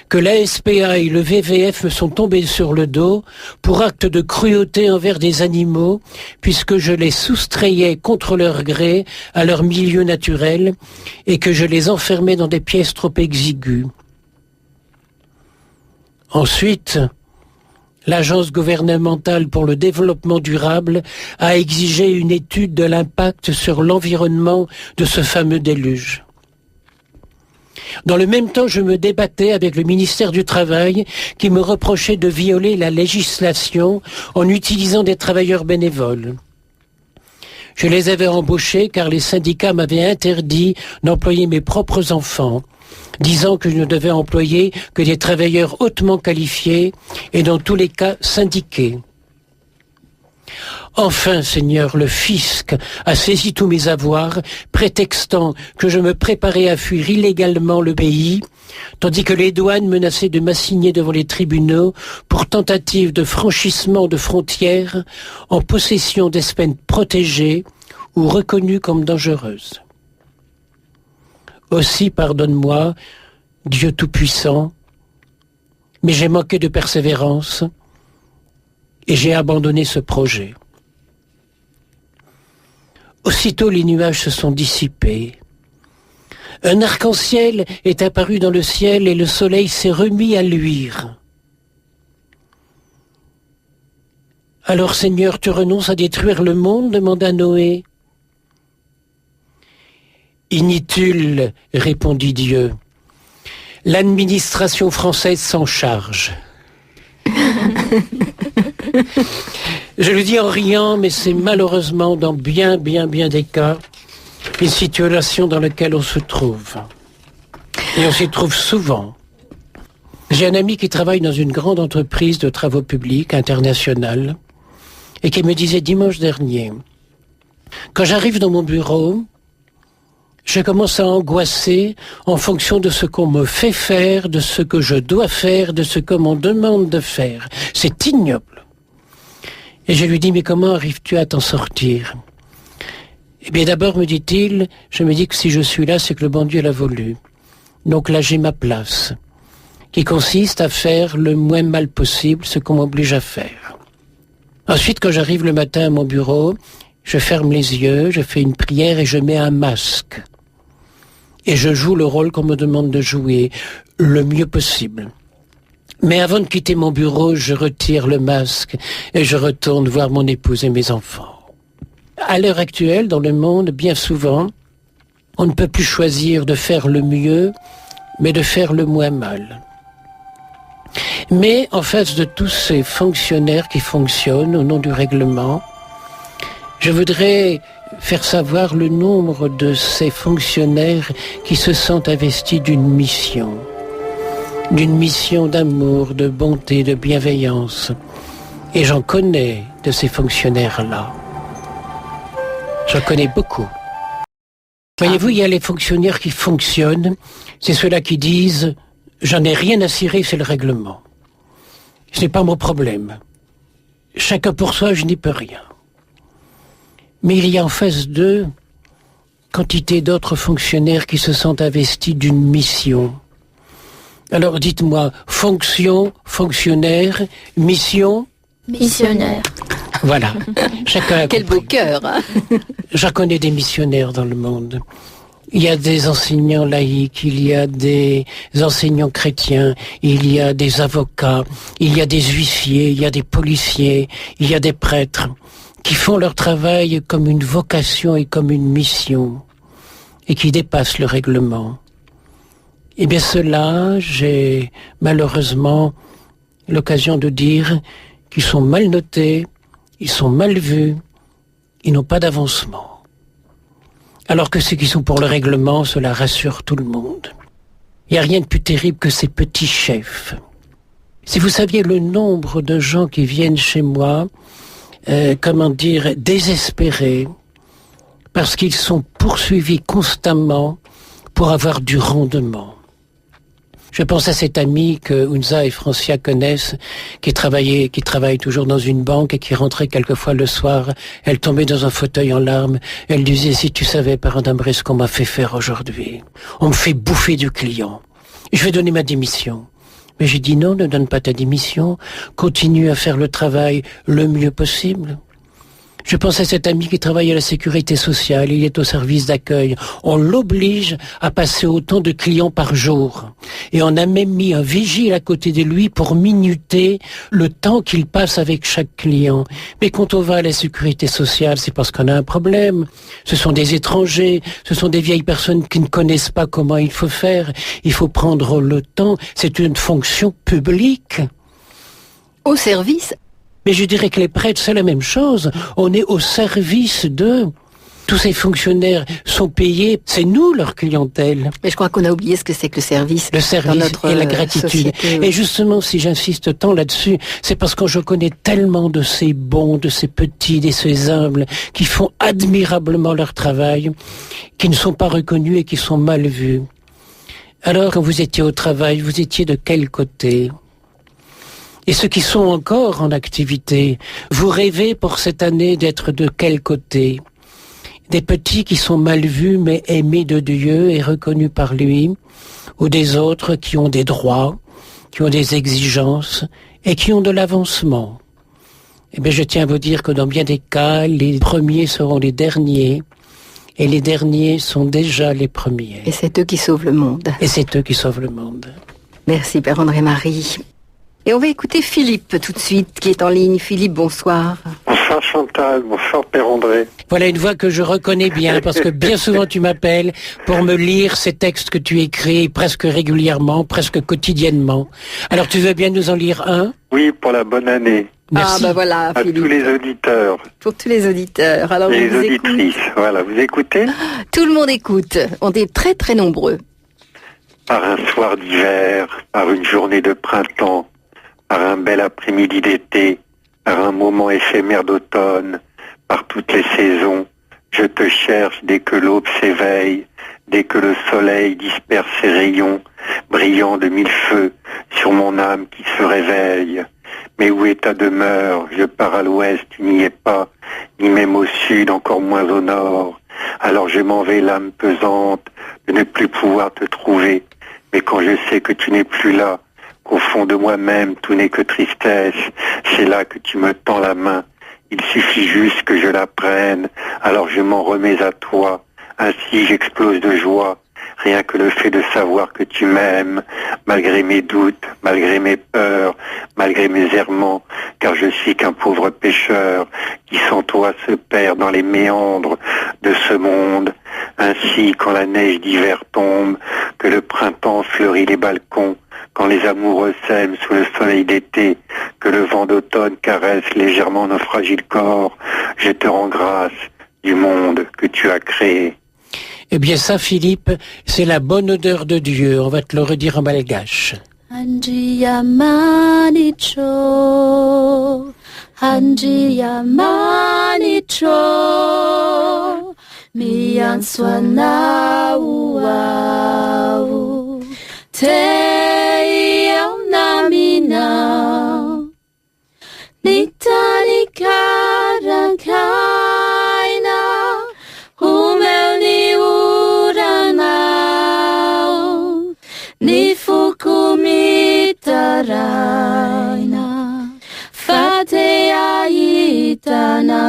que l'ASPA et le VVF me sont tombés sur le dos pour acte de cruauté envers des animaux, puisque je les soustrayais contre leur gré à leur milieu naturel et que je les enfermais dans des pièces trop exiguës. Ensuite, l'Agence gouvernementale pour le développement durable a exigé une étude de l'impact sur l'environnement de ce fameux déluge. Dans le même temps, je me débattais avec le ministère du Travail qui me reprochait de violer la législation en utilisant des travailleurs bénévoles. Je les avais embauchés car les syndicats m'avaient interdit d'employer mes propres enfants, disant que je ne devais employer que des travailleurs hautement qualifiés et dans tous les cas syndiqués. Enfin, Seigneur, le fisc a saisi tous mes avoirs, prétextant que je me préparais à fuir illégalement le pays, tandis que les douanes menaçaient de m'assigner devant les tribunaux pour tentative de franchissement de frontières en possession d'espèces protégées ou reconnues comme dangereuses. Aussi, pardonne-moi, Dieu Tout-Puissant, mais j'ai manqué de persévérance et j'ai abandonné ce projet. Aussitôt les nuages se sont dissipés. Un arc-en-ciel est apparu dans le ciel et le soleil s'est remis à luire. « Alors, Seigneur, tu renonces à détruire le monde ?» demanda Noé. « Inutile, répondit Dieu. L'administration française s'en charge. » Je le dis en riant, mais c'est malheureusement dans bien des cas une situation dans laquelle on se trouve. Et on s'y trouve souvent. J'ai un ami qui travaille dans une grande entreprise de travaux publics internationale et qui me disait dimanche dernier, quand j'arrive dans mon bureau, je commence à angoisser en fonction de ce qu'on me fait faire, de ce que je dois faire, de ce qu'on m'en demande de faire. C'est ignoble. Et je lui dis, mais comment arrives-tu à t'en sortir? Eh bien d'abord, me dit-il, je me dis que si je suis là, c'est que le bon Dieu l'a voulu. Donc là, j'ai ma place, qui consiste à faire le moins mal possible ce qu'on m'oblige à faire. Ensuite, quand j'arrive le matin à mon bureau, je ferme les yeux, je fais une prière et je mets un masque. Et je joue le rôle qu'on me demande de jouer le mieux possible. Mais avant de quitter mon bureau, je retire le masque et je retourne voir mon épouse et mes enfants. À l'heure actuelle, dans le monde, bien souvent, on ne peut plus choisir de faire le mieux, mais de faire le moins mal. Mais en face de tous ces fonctionnaires qui fonctionnent au nom du règlement, je voudrais faire savoir le nombre de ces fonctionnaires qui se sentent investis d'une mission d'amour, de bonté, de bienveillance. Et j'en connais de ces fonctionnaires-là. J'en connais beaucoup. Voyez-vous, il y a les fonctionnaires qui fonctionnent, c'est ceux-là qui disent « j'en ai rien à cirer, c'est le règlement. Ce n'est pas mon problème. Chacun pour soi, je n'y peux rien. » Mais il y a en face d'eux quantité d'autres fonctionnaires qui se sentent investis d'une mission. Alors dites-moi, fonction, fonctionnaire, mission? Missionnaire. Voilà. Chacun a Quel beau cœur, hein. J'en connais des missionnaires dans le monde. Il y a des enseignants laïcs, il y a des enseignants chrétiens, il y a des avocats, il y a des huissiers, il y a des policiers, il y a des prêtres qui font leur travail comme une vocation et comme une mission et qui dépassent le règlement. Eh bien ceux-là, j'ai malheureusement l'occasion de dire qu'ils sont mal notés, ils sont mal vus, ils n'ont pas d'avancement. Alors que ceux qui sont pour le règlement, cela rassure tout le monde. Il n'y a rien de plus terrible que ces petits chefs. Si vous saviez le nombre de gens qui viennent chez moi, désespérés, parce qu'ils sont poursuivis constamment pour avoir du rendement. Je pense à cette amie que Unza et Francia connaissent, qui travaille toujours dans une banque et qui rentrait quelquefois le soir. Elle tombait dans un fauteuil en larmes. Elle disait, si tu savais, parrain d'Ambray, ce qu'on m'a fait faire aujourd'hui. On me fait bouffer du client. Je vais donner ma démission. Mais j'ai dit non, ne donne pas ta démission. Continue à faire le travail le mieux possible. Je pense à cet ami qui travaille à la sécurité sociale, il est au service d'accueil. On l'oblige à passer autant de clients par jour. Et on a même mis un vigile à côté de lui pour minuter le temps qu'il passe avec chaque client. Mais quand on va à la sécurité sociale, c'est parce qu'on a un problème. Ce sont des étrangers, ce sont des vieilles personnes qui ne connaissent pas comment il faut faire. Il faut prendre le temps, c'est une fonction publique. Au service. Mais je dirais que les prêtres, c'est la même chose. On est au service d'eux. Tous ces fonctionnaires sont payés, c'est nous leur clientèle. Mais je crois qu'on a oublié ce que c'est que le service. Le service et la gratitude. Société, oui. Et justement, si j'insiste tant là-dessus, c'est parce que je connais tellement de ces bons, de ces petits, de ces humbles, qui font admirablement leur travail, qui ne sont pas reconnus et qui sont mal vus. Alors, quand vous étiez au travail, vous étiez de quel côté ? Et ceux qui sont encore en activité, vous rêvez pour cette année d'être de quel côté ? Des petits qui sont mal vus mais aimés de Dieu et reconnus par lui, ou des autres qui ont des droits, qui ont des exigences et qui ont de l'avancement. Eh bien, je tiens à vous dire que dans bien des cas, les premiers seront les derniers et les derniers sont déjà les premiers. Et c'est eux qui sauvent le monde. Et c'est eux qui sauvent le monde. Merci Père André-Marie. Et on va écouter Philippe tout de suite, qui est en ligne. Philippe, bonsoir. Bonsoir Chantal, bonsoir Père André. Voilà une voix que je reconnais bien, parce que bien souvent tu m'appelles pour me lire ces textes que tu écris presque régulièrement, presque quotidiennement. Alors tu veux bien nous en lire un ? Oui, pour la bonne année. Merci. Ah bah voilà, À Philippe. tous les auditeurs. Pour tous les auditeurs. Alors Et on les vous écoute. auditrices. Voilà, vous écoutez ? Tout le monde écoute. On est très très nombreux. Par un soir d'hiver, par une journée de printemps, par un bel après-midi d'été, par un moment éphémère d'automne, par toutes les saisons, je te cherche dès que l'aube s'éveille, dès que le soleil disperse ses rayons, brillant de mille feux sur mon âme qui se réveille. Mais où est ta demeure ? Je pars à l'ouest, tu n'y es pas, ni même au sud, encore moins au nord. Alors je m'en vais l'âme pesante de ne plus pouvoir te trouver. Mais quand je sais que tu n'es plus là, qu'au fond de moi-même tout n'est que tristesse, c'est là que tu me tends la main Il suffit juste que je la prenne, alors je m'en remets à toi. Ainsi j'explose de joie, rien que le fait de savoir que tu m'aimes, malgré mes doutes, malgré mes peurs, malgré mes errements, car je suis qu'un pauvre pécheur qui sans toi se perd dans les méandres de ce monde. Ainsi, quand la neige d'hiver tombe, que le printemps fleurit les balcons, quand les amoureux s'aiment sous le soleil d'été, que le vent d'automne caresse légèrement nos fragiles corps, je te rends grâce du monde que tu as créé. Eh bien ça, Philippe, c'est la bonne odeur de Dieu. On va te le redire en malgache. Anjia manicho, Anjia manicho, mian swanau, te namina, nitani karankaina, humel uranau, ni fukumitaraina, fate aitana.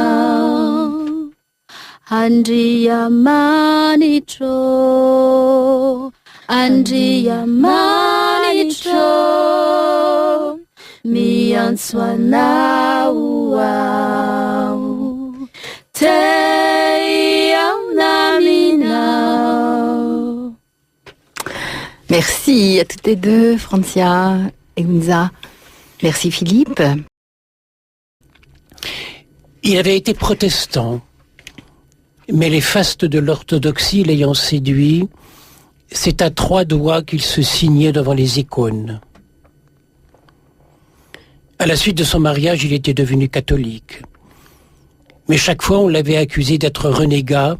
Andia manicho, Andia manicho, mian swanau, te namina. Merci à toutes les deux, Francia et Hunza. Merci Philippe. Il avait été protestant, mais les fastes de l'orthodoxie l'ayant séduit, c'est à 3 doigts qu'il se signait devant les icônes. À la suite de son mariage, il était devenu catholique. Mais chaque fois, on l'avait accusé d'être renégat,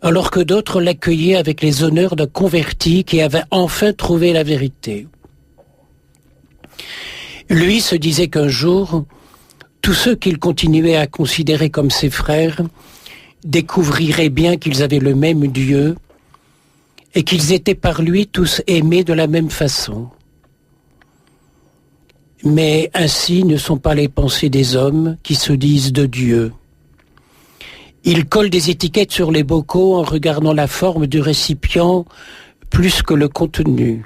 alors que d'autres l'accueillaient avec les honneurs d'un converti qui avait enfin trouvé la vérité. Lui se disait qu'un jour, tous ceux qu'il continuait à considérer comme ses frères découvriraient bien qu'ils avaient le même Dieu et qu'ils étaient par lui tous aimés de la même façon. Mais ainsi ne sont pas les pensées des hommes qui se disent de Dieu. Ils collent des étiquettes sur les bocaux en regardant la forme du récipient plus que le contenu.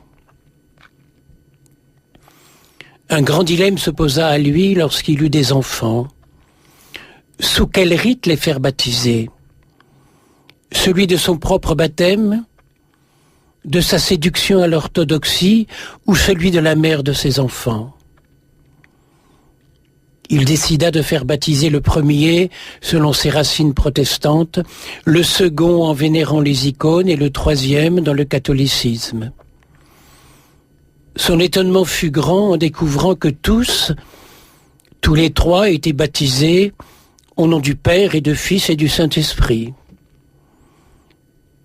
Un grand dilemme se posa à lui lorsqu'il eut des enfants. Sous quel rite les faire baptiser? Celui de son propre baptême, de sa séduction à l'orthodoxie ou celui de la mère de ses enfants? Il décida de faire baptiser le premier selon ses racines protestantes, le second en vénérant les icônes et le troisième dans le catholicisme. Son étonnement fut grand en découvrant que tous les 3 étaient baptisés au nom du Père et du Fils et du Saint-Esprit.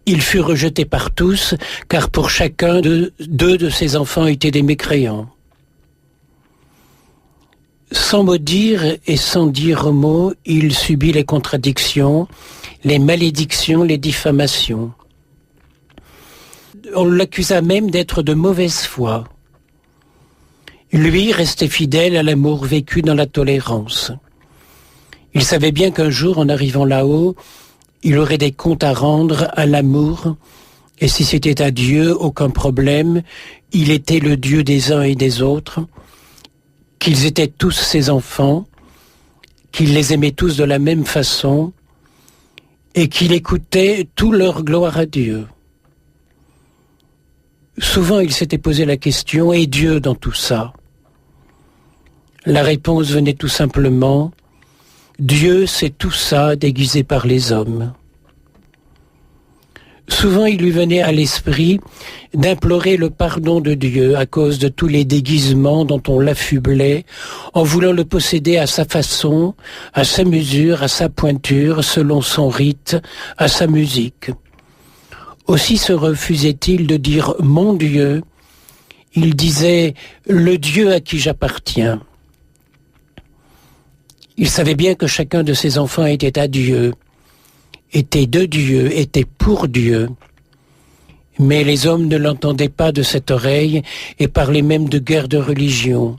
Il fut rejeté par tous, car pour chacun deux de ses enfants étaient des mécréants. Sans mot dire et sans dire mot, il subit les contradictions, les malédictions, les diffamations. On l'accusa même d'être de mauvaise foi. Lui restait fidèle à l'amour vécu dans la tolérance. Il savait bien qu'un jour, en arrivant là-haut, il aurait des comptes à rendre à l'amour, et si c'était à Dieu, aucun problème, il était le Dieu des uns et des autres, qu'ils étaient tous ses enfants, qu'il les aimait tous de la même façon, et qu'il écoutait toute leur gloire à Dieu. Souvent, il s'était posé la question, et Dieu dans tout ça? La réponse venait tout simplement, Dieu, c'est tout ça déguisé par les hommes. Souvent, il lui venait à l'esprit d'implorer le pardon de Dieu à cause de tous les déguisements dont on l'affublait, en voulant le posséder à sa façon, à sa mesure, à sa pointure, selon son rite, à sa musique. Aussi se refusait-il de dire « mon Dieu », il disait « le Dieu à qui j'appartiens ». Il savait bien que chacun de ses enfants était à Dieu, était de Dieu, était pour Dieu. Mais les hommes ne l'entendaient pas de cette oreille et parlaient même de guerre de religion.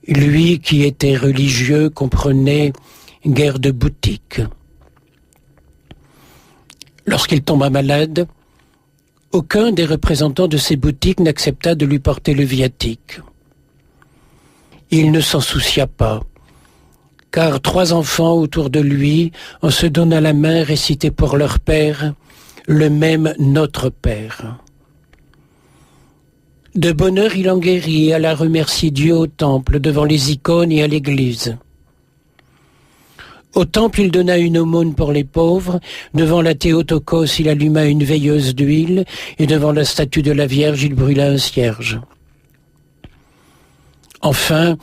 Lui qui était religieux comprenait guère de boutique. Lorsqu'il tomba malade, aucun des représentants de ces boutiques n'accepta de lui porter le viatique. Il ne s'en soucia pas, car 3 enfants autour de lui, en se donnant la main, récitaient pour leur père le même Notre Père. De bonne heure, il en guérit et alla remercier Dieu au temple, devant les icônes et à l'église. Au temple, il donna une aumône pour les pauvres, devant la Théotokos, il alluma une veilleuse d'huile, et devant la statue de la Vierge, il brûla un cierge. Enfin,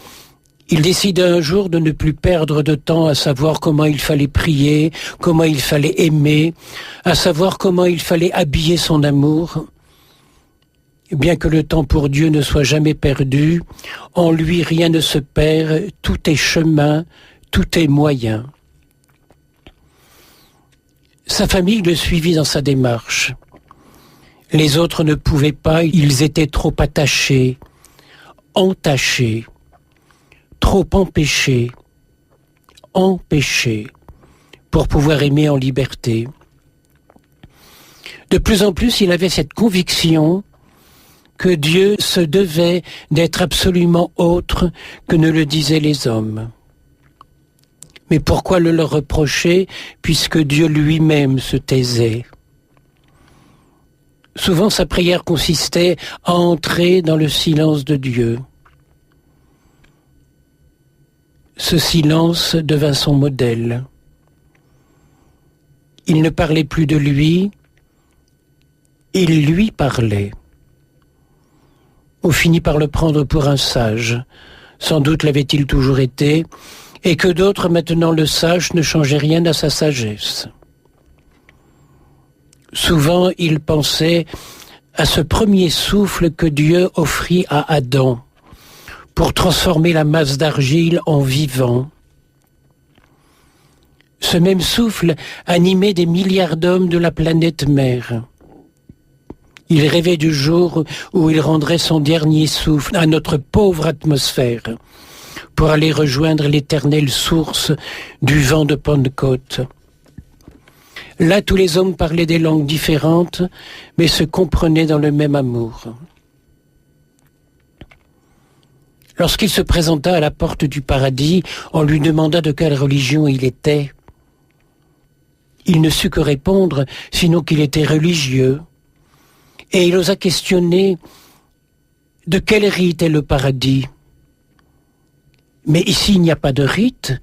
il décida un jour de ne plus perdre de temps à savoir comment il fallait prier, comment il fallait aimer, à savoir comment il fallait habiller son amour. Bien que le temps pour Dieu ne soit jamais perdu, en lui rien ne se perd, tout est chemin, tout est moyen. Sa famille le suivit dans sa démarche. Les autres ne pouvaient pas, ils étaient trop attachés, entachés, trop empêchés pour pouvoir aimer en liberté. De plus en plus, il avait cette conviction que Dieu se devait d'être absolument autre que ne le disaient les hommes. Mais pourquoi le leur reprocher, puisque Dieu lui-même se taisait? Souvent, sa prière consistait à entrer dans le silence de Dieu. Ce silence devint son modèle. Il ne parlait plus de lui, il lui parlait. On finit par le prendre pour un sage. Sans doute l'avait-il toujours été, et que d'autres maintenant le sachent ne changeait rien à sa sagesse. Souvent, il pensait à ce premier souffle que Dieu offrit à Adam pour transformer la masse d'argile en vivant. Ce même souffle animait des milliards d'hommes de la planète mère. Il rêvait du jour où il rendrait son dernier souffle à notre pauvre atmosphère pour aller rejoindre l'éternelle source du vent de Pentecôte. Là, tous les hommes parlaient des langues différentes, mais se comprenaient dans le même amour. Lorsqu'il se présenta à la porte du paradis, on lui demanda de quelle religion il était. Il ne sut que répondre, sinon qu'il était religieux. Et il osa questionner de quel rite est le paradis. Mais ici, il n'y a pas de rite,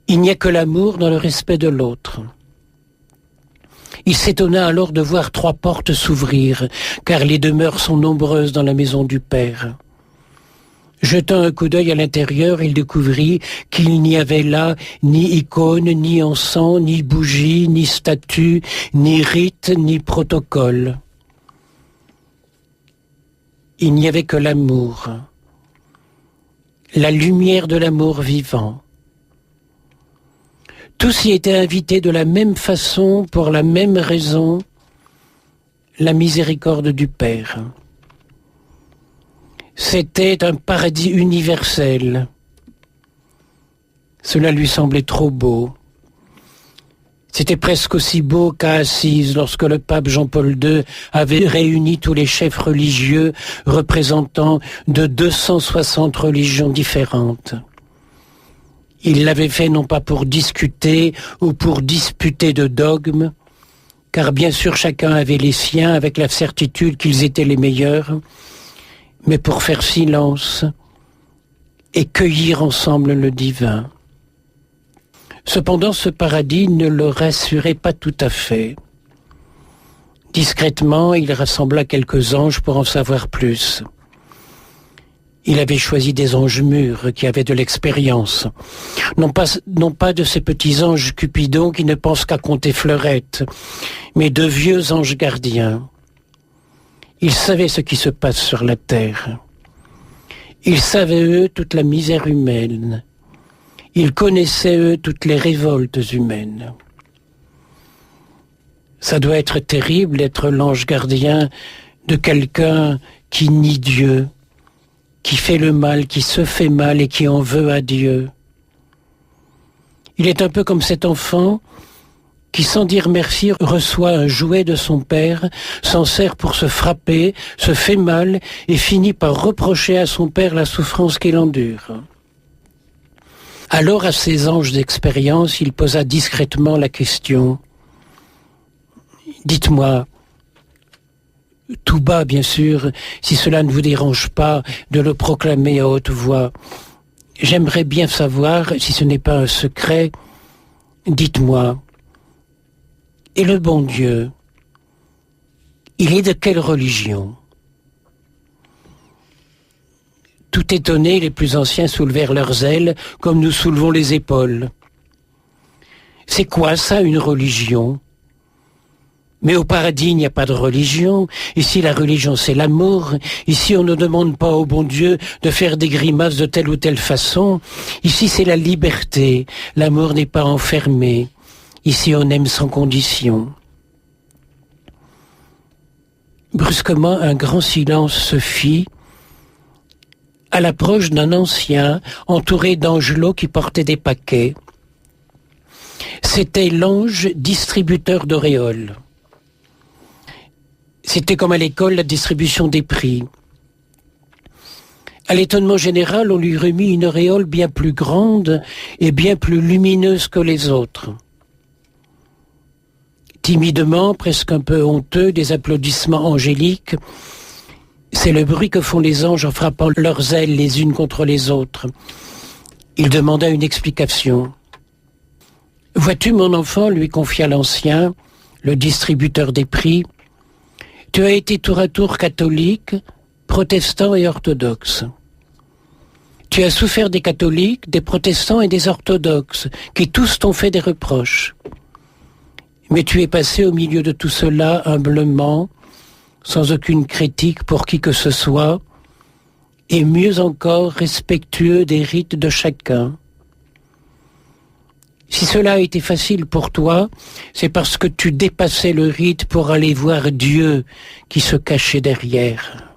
il n'y a que l'amour dans le respect de l'autre. Il s'étonna alors de voir 3 portes s'ouvrir, car les demeures sont nombreuses dans la maison du Père. Jetant un coup d'œil à l'intérieur, il découvrit qu'il n'y avait là ni icône, ni encens, ni bougie, ni statue, ni rite, ni protocole. Il n'y avait que l'amour, la lumière de l'amour vivant. Tous y étaient invités de la même façon, pour la même raison, la miséricorde du Père. C'était un paradis universel. Cela lui semblait trop beau. C'était presque aussi beau qu'à Assise, lorsque le pape Jean-Paul II avait réuni tous les chefs religieux représentant de 260 religions différentes. Il l'avait fait non pas pour discuter ou pour disputer de dogmes, car bien sûr chacun avait les siens avec la certitude qu'ils étaient les meilleurs, mais pour faire silence et cueillir ensemble le divin. Cependant, ce paradis ne le rassurait pas tout à fait. Discrètement, il rassembla quelques anges pour en savoir plus. Il avait choisi des anges mûrs qui avaient de l'expérience. Non pas de ces petits anges cupidons qui ne pensent qu'à compter fleurettes, mais de vieux anges gardiens. Ils savaient ce qui se passe sur la terre. Ils savaient, eux, toute la misère humaine. Ils connaissaient, eux, toutes les révoltes humaines. Ça doit être terrible d'être l'ange gardien de quelqu'un qui nie Dieu, qui fait le mal, qui se fait mal et qui en veut à Dieu. Il est un peu comme cet enfant qui, sans dire merci, reçoit un jouet de son père, s'en sert pour se frapper, se fait mal et finit par reprocher à son père la souffrance qu'il endure. Alors, à ses anges d'expérience, il posa discrètement la question. Dites-moi, tout bas bien sûr, si cela ne vous dérange pas de le proclamer à haute voix, j'aimerais bien savoir, si ce n'est pas un secret, dites-moi, et le bon Dieu, il est de quelle religion ? Tout étonnés, les plus anciens soulevèrent leurs ailes, comme nous soulevons les épaules. C'est quoi ça, une religion ? Mais au paradis, il n'y a pas de religion. Ici, la religion, c'est l'amour. Ici, on ne demande pas au bon Dieu de faire des grimaces de telle ou telle façon. Ici, c'est la liberté. L'amour n'est pas enfermé. Ici, on aime sans condition. Brusquement, un grand silence se fit à l'approche d'un ancien entouré d'angelots qui portaient des paquets. C'était l'ange distributeur d'auréoles. C'était comme à l'école la distribution des prix. À l'étonnement général, on lui remit une auréole bien plus grande et bien plus lumineuse que les autres. Timidement, presque un peu honteux, des applaudissements angéliques. C'est le bruit que font les anges en frappant leurs ailes les unes contre les autres. Il demanda une explication. « Vois-tu, mon enfant, lui confia l'ancien, le distributeur des prix, tu as été tour à tour catholique, protestant et orthodoxe. Tu as souffert des catholiques, des protestants et des orthodoxes, qui tous t'ont fait des reproches. Mais tu es passé au milieu de tout cela humblement, sans aucune critique pour qui que ce soit, et mieux encore respectueux des rites de chacun. Si cela a été facile pour toi, c'est parce que tu dépassais le rite pour aller voir Dieu qui se cachait derrière.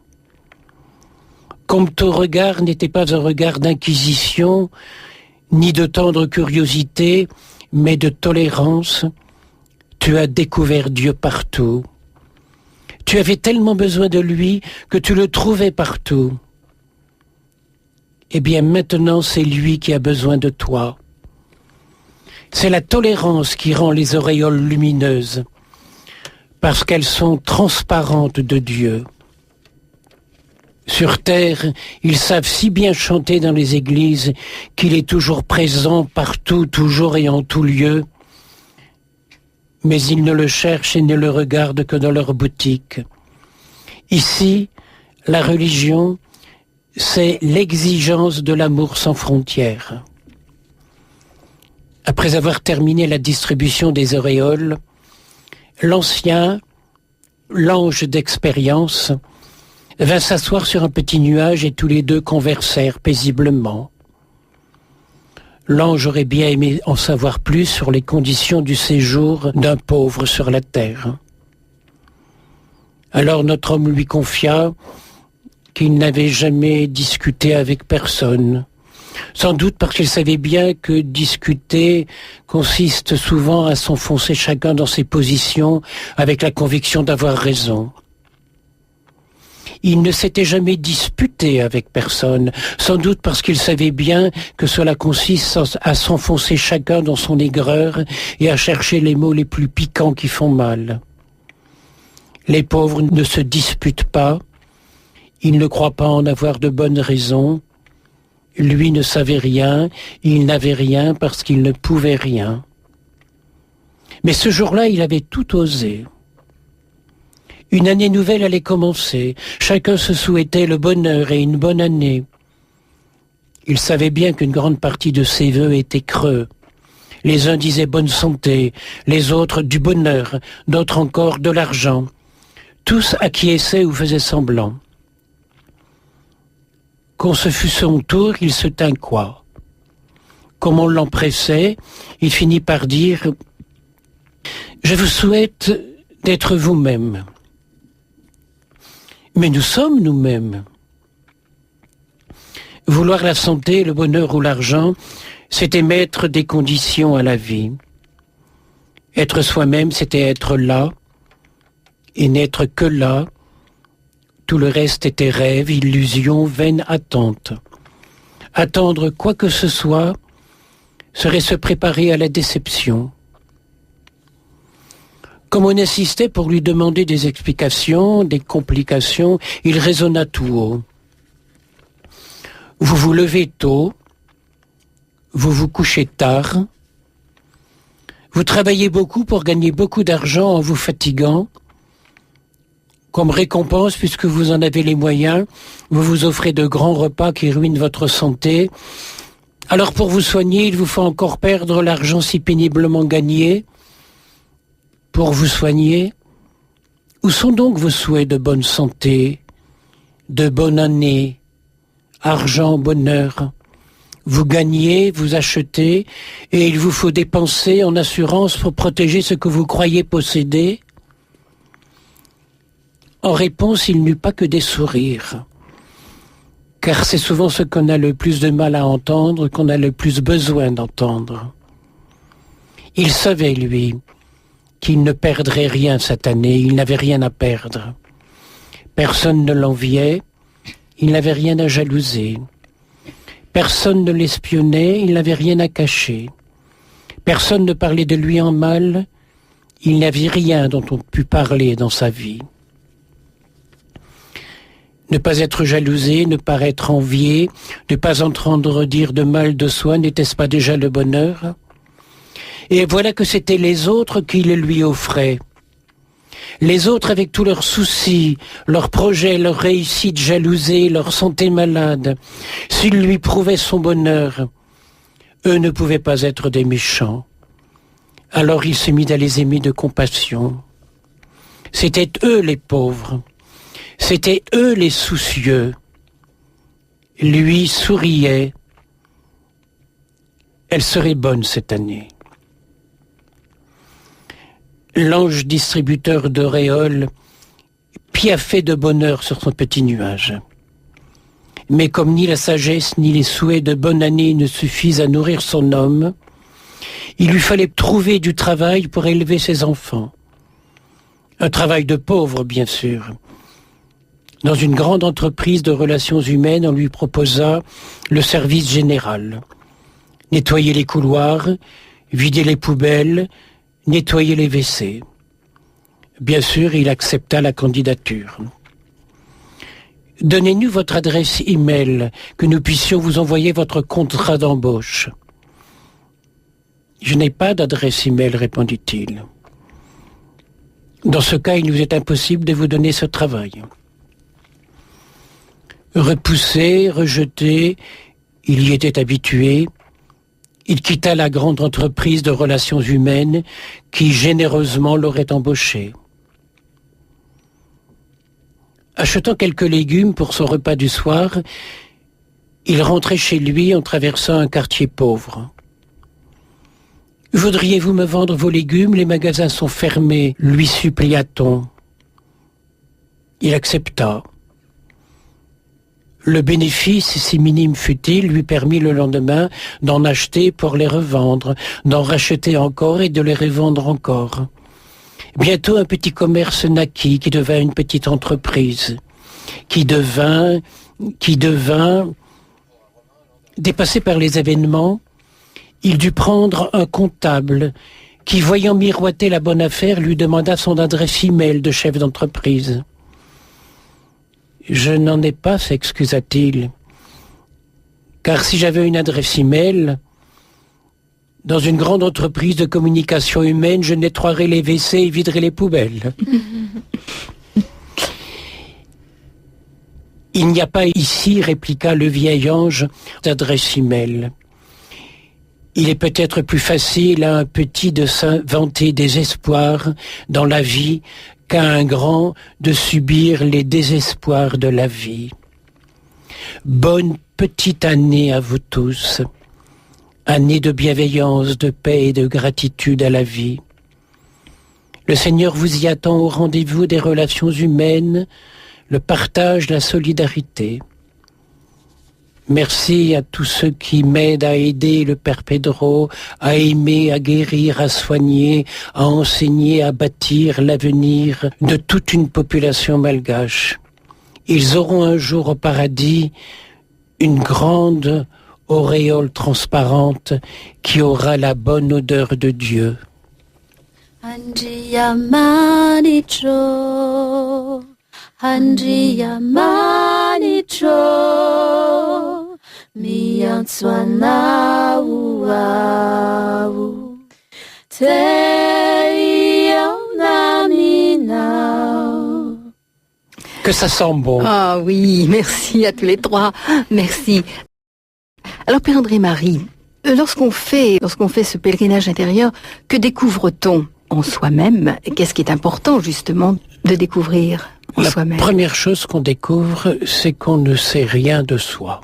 Comme ton regard n'était pas un regard d'inquisition, ni de tendre curiosité, mais de tolérance, tu as découvert Dieu partout. Tu avais tellement besoin de lui que tu le trouvais partout. Eh bien maintenant, c'est lui qui a besoin de toi. C'est la tolérance qui rend les auréoles lumineuses, parce qu'elles sont transparentes de Dieu. Sur terre, ils savent si bien chanter dans les églises qu'il est toujours présent partout, toujours et en tout lieu, mais ils ne le cherchent et ne le regardent que dans leur boutique. Ici, la religion, c'est l'exigence de l'amour sans frontières. Après avoir terminé la distribution des auréoles, l'ancien, l'ange d'expérience, vint s'asseoir sur un petit nuage et tous les deux conversèrent paisiblement. L'ange aurait bien aimé en savoir plus sur les conditions du séjour d'un pauvre sur la terre. Alors notre homme lui confia qu'il n'avait jamais discuté avec personne. Sans doute parce qu'il savait bien que discuter consiste souvent à s'enfoncer chacun dans ses positions avec la conviction d'avoir raison. Il ne s'était jamais disputé avec personne, sans doute parce qu'il savait bien que cela consiste à s'enfoncer chacun dans son aigreur et à chercher les mots les plus piquants qui font mal. Les pauvres ne se disputent pas, ils ne croient pas en avoir de bonnes raisons. Lui ne savait rien, il n'avait rien parce qu'il ne pouvait rien. Mais ce jour-là, il avait tout osé. Une année nouvelle allait commencer. Chacun se souhaitait le bonheur et une bonne année. Il savait bien qu'une grande partie de ses vœux étaient creux. Les uns disaient bonne santé, les autres du bonheur, d'autres encore de l'argent. Tous acquiesçaient ou faisaient semblant. Quand ce fut son tour, il se tint quoi. Comme on l'empressait, il finit par dire « Je vous souhaite d'être vous-même. » Mais nous sommes nous-mêmes. Vouloir la santé, le bonheur ou l'argent, c'était mettre des conditions à la vie. Être soi-même, c'était être là, et n'être que là. Tout le reste était rêve, illusion, vaine attente. Attendre quoi que ce soit serait se préparer à la déception. Comme on insistait pour lui demander des explications, des complications, il raisonna tout haut. Vous vous levez tôt, vous vous couchez tard, vous travaillez beaucoup pour gagner beaucoup d'argent en vous fatiguant. Comme récompense, puisque vous en avez les moyens, vous vous offrez de grands repas qui ruinent votre santé. Alors pour vous soigner, il vous faut encore perdre l'argent si péniblement gagné. Pour vous soigner, où sont donc vos souhaits de bonne santé, de bonne année, argent, bonheur? Vous gagnez, vous achetez, et il vous faut dépenser en assurance pour protéger ce que vous croyez posséder. En réponse, il n'eut pas que des sourires, car c'est souvent ce qu'on a le plus de mal à entendre, qu'on a le plus besoin d'entendre. Il savait, lui, qu'il ne perdrait rien cette année, il n'avait rien à perdre. Personne ne l'enviait, il n'avait rien à jalouser. Personne ne l'espionnait, il n'avait rien à cacher. Personne ne parlait de lui en mal, il n'avait rien dont on pût parler dans sa vie. Ne pas être jalousé, ne pas être envié, ne pas entendre dire de mal de soi, n'était-ce pas déjà le bonheur? Et voilà que c'étaient les autres qui le lui offraient. Les autres avec tous leurs soucis, leurs projets, leurs réussites jalousées, leur santé malade. S'ils lui prouvaient son bonheur, eux ne pouvaient pas être des méchants. Alors il se mit à les aimer de compassion. C'étaient eux les pauvres. C'étaient eux les soucieux. Lui souriait. Elle serait bonne cette année. L'ange distributeur d'auréoles piaffait de bonheur sur son petit nuage. Mais comme ni la sagesse ni les souhaits de bonne année ne suffisent à nourrir son homme, il lui fallait trouver du travail pour élever ses enfants. Un travail de pauvre, bien sûr. Dans une grande entreprise de relations humaines, on lui proposa le service général. Nettoyer les couloirs, vider les poubelles, nettoyer les WC. Bien sûr, il accepta la candidature. Donnez-nous votre adresse e-mail, que nous puissions vous envoyer votre contrat d'embauche. Je n'ai pas d'adresse e-mail, répondit-il. Dans ce cas, il nous est impossible de vous donner ce travail. Repoussé, rejeté, il y était habitué. Il quitta la grande entreprise de relations humaines qui généreusement l'aurait embauché. Achetant quelques légumes pour son repas du soir, il rentrait chez lui en traversant un quartier pauvre. « Voudriez-vous me vendre vos légumes? Les magasins sont fermés, lui supplia-t-on. Il accepta. Le bénéfice, si minime fût-il, lui permit le lendemain d'en acheter pour les revendre, d'en racheter encore et de les revendre encore. Bientôt un petit commerce naquit qui devint une petite entreprise, qui devint, dépassé par les événements, il dut prendre un comptable qui, voyant miroiter la bonne affaire, lui demanda son adresse e-mail de chef d'entreprise. « Je n'en ai pas, s'excusa-t-il, car si j'avais une adresse e-mail, dans une grande entreprise de communication humaine, je nettoierais les WC et viderais les poubelles. » « Il n'y a pas ici, répliqua le vieil ange, d'adresse e-mail. Il est peut-être plus facile à un petit de s'inventer des espoirs dans la vie qu'à un grand de subir les désespoirs de la vie. Bonne petite année à vous tous, année de bienveillance, de paix et de gratitude à la vie. Le Seigneur vous y attend au rendez-vous des relations humaines, le partage, la solidarité. Merci à tous ceux qui m'aident à aider le Père Pedro, à aimer, à guérir, à soigner, à enseigner, à bâtir l'avenir de toute une population malgache. Ils auront un jour au paradis une grande auréole transparente qui aura la bonne odeur de Dieu. Andria manicho, Andria manicho, miantswana uau, te yaunamina. Que ça sent bon. Ah oui, merci à tous les trois. Merci. Alors Père André-Marie, lorsqu'on fait ce pèlerinage intérieur, que découvre-t-on en soi-même? Qu'est-ce qui est important justement de découvrir en soi-même? La première chose qu'on découvre, c'est qu'on ne sait rien de soi.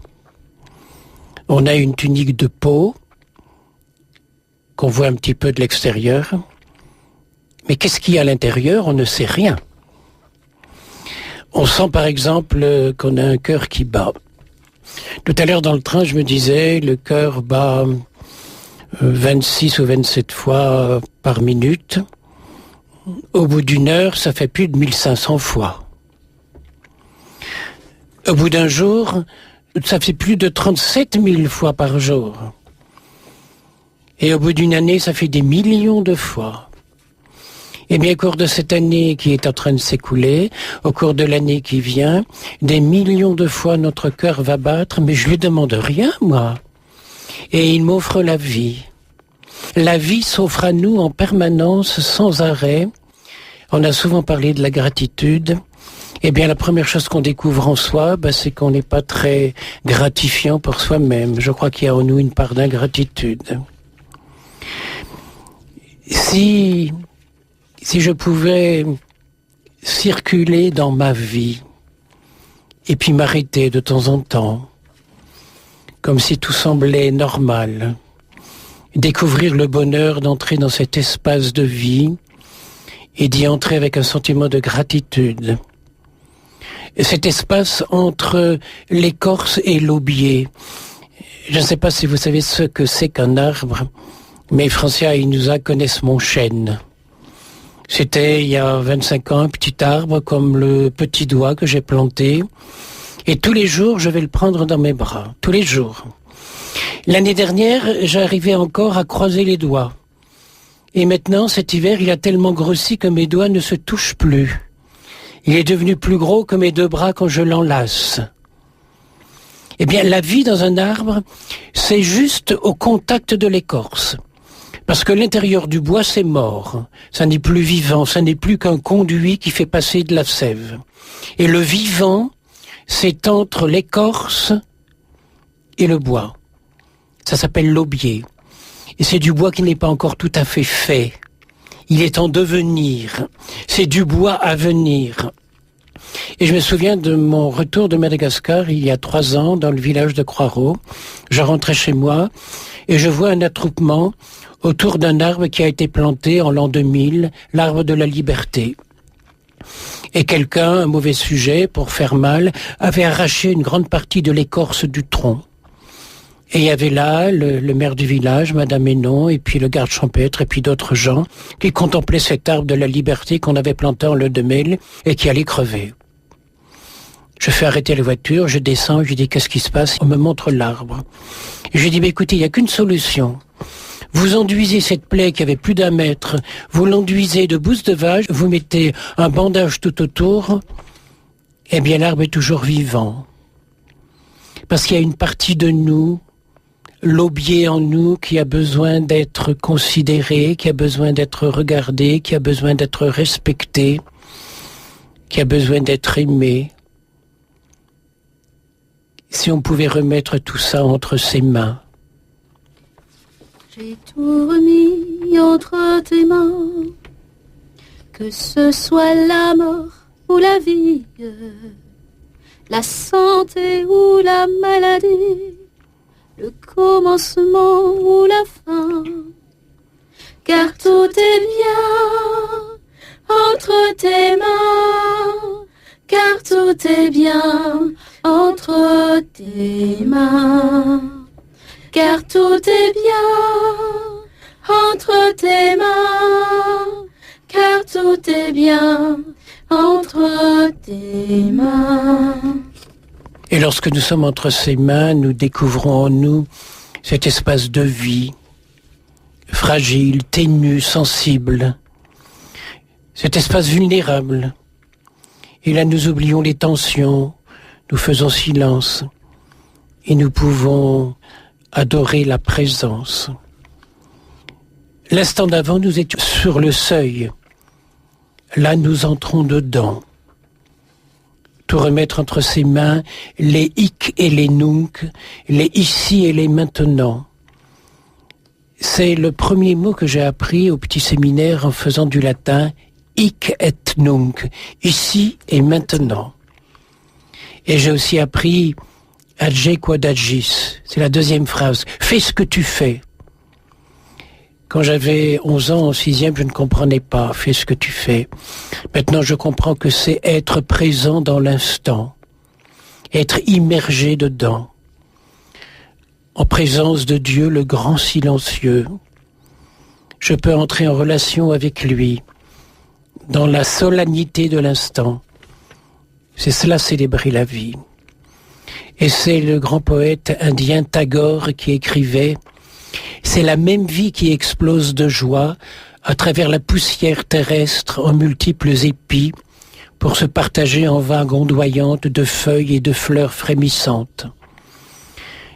On a une tunique de peau qu'on voit un petit peu de l'extérieur, mais qu'est-ce qu'il y a à l'intérieur? On ne sait rien. On sent par exemple qu'on a un cœur qui bat. Tout à l'heure dans le train, je me disais, le cœur bat 26 ou 27 fois par minute. Au bout d'une heure, ça fait plus de 1500 fois. Au bout d'un jour, ça fait plus de 37 000 fois par jour. Et au bout d'une année, ça fait des millions de fois. Et bien, au cours de cette année qui est en train de s'écouler, au cours de l'année qui vient, des millions de fois notre cœur va battre, mais je lui demande rien, moi. Et il m'offre la vie. La vie s'offre à nous en permanence, sans arrêt. On a souvent parlé de la gratitude. Eh bien, la première chose qu'on découvre en soi, c'est qu'on n'est pas très gratifiant pour soi-même. Je crois qu'il y a en nous une part d'ingratitude. Si je pouvais circuler dans ma vie et puis m'arrêter de temps en temps, comme si tout semblait normal, découvrir le bonheur d'entrer dans cet espace de vie et d'y entrer avec un sentiment de gratitude. Et cet espace entre l'écorce et l'aubier. Je ne sais pas si vous savez ce que c'est qu'un arbre, mais Francia et Inouza connaissent mon chêne. C'était il y a 25 ans un petit arbre comme le petit doigt que j'ai planté. Et tous les jours, je vais le prendre dans mes bras. Tous les jours. L'année dernière, j'arrivais encore à croiser les doigts. Et maintenant, cet hiver, il a tellement grossi que mes doigts ne se touchent plus. Il est devenu plus gros que mes deux bras quand je l'enlace. Eh bien, la vie dans un arbre, c'est juste au contact de l'écorce. Parce que l'intérieur du bois, c'est mort. Ça n'est plus vivant, ça n'est plus qu'un conduit qui fait passer de la sève. Et le vivant, c'est entre l'écorce et le bois. Ça s'appelle l'aubier. Et c'est du bois qui n'est pas encore tout à fait fait. Il est en devenir. C'est du bois à venir. Et je me souviens de mon retour de Madagascar il y a 3 ans dans le village de Croix-Ros. Je rentrais chez moi et je vois un attroupement autour d'un arbre qui a été planté en l'an 2000, l'arbre de la liberté. Et quelqu'un, un mauvais sujet, pour faire mal, avait arraché une grande partie de l'écorce du tronc. Et il y avait là le maire du village, Madame Hénon, et puis le garde champêtre, et puis d'autres gens qui contemplaient cet arbre de la liberté qu'on avait planté en l'an 2000 et qui allait crever. Je fais arrêter la voiture, je descends, je dis qu'est-ce qui se passe? On me montre l'arbre. Et je dis écoutez, il n'y a qu'une solution. Vous enduisez cette plaie qui avait plus d'1 mètre, vous l'enduisez de bouse de vache, vous mettez un bandage tout autour, eh bien l'arbre est toujours vivant. Parce qu'il y a une partie de nous, l'aubier en nous, qui a besoin d'être considéré, qui a besoin d'être regardé, qui a besoin d'être respecté, qui a besoin d'être aimé. Si on pouvait remettre tout ça entre ses mains. J'ai tout remis entre tes mains, que ce soit la mort ou la vie, la santé ou la maladie, le commencement ou la fin, car tout est bien entre tes mains, car tout est bien entre tes mains, car tout est bien entre tes mains, car tout est bien entre tes mains. Et lorsque nous sommes entre ses mains, nous découvrons en nous cet espace de vie, fragile, ténu, sensible, cet espace vulnérable. Et là, nous oublions les tensions, nous faisons silence et nous pouvons adorer la présence. L'instant d'avant, nous étions sur le seuil. Là, nous entrons dedans. Tout remettre entre ses mains, les hic et les nunc, les ici et les maintenant. C'est le premier mot que j'ai appris au petit séminaire en faisant du latin, hic et nunc, ici et maintenant. Et j'ai aussi appris age quod agis, c'est la deuxième phrase, fais ce que tu fais. Quand j'avais 11 ans, en 6e, je ne comprenais pas, fais ce que tu fais. Maintenant, je comprends que c'est être présent dans l'instant, être immergé dedans, en présence de Dieu, le grand silencieux. Je peux entrer en relation avec lui, dans la solennité de l'instant. C'est cela, célébrer la vie. Et c'est le grand poète indien Tagore qui écrivait « C'est la même vie qui explose de joie à travers la poussière terrestre en multiples épis pour se partager en vagues ondoyantes de feuilles et de fleurs frémissantes. »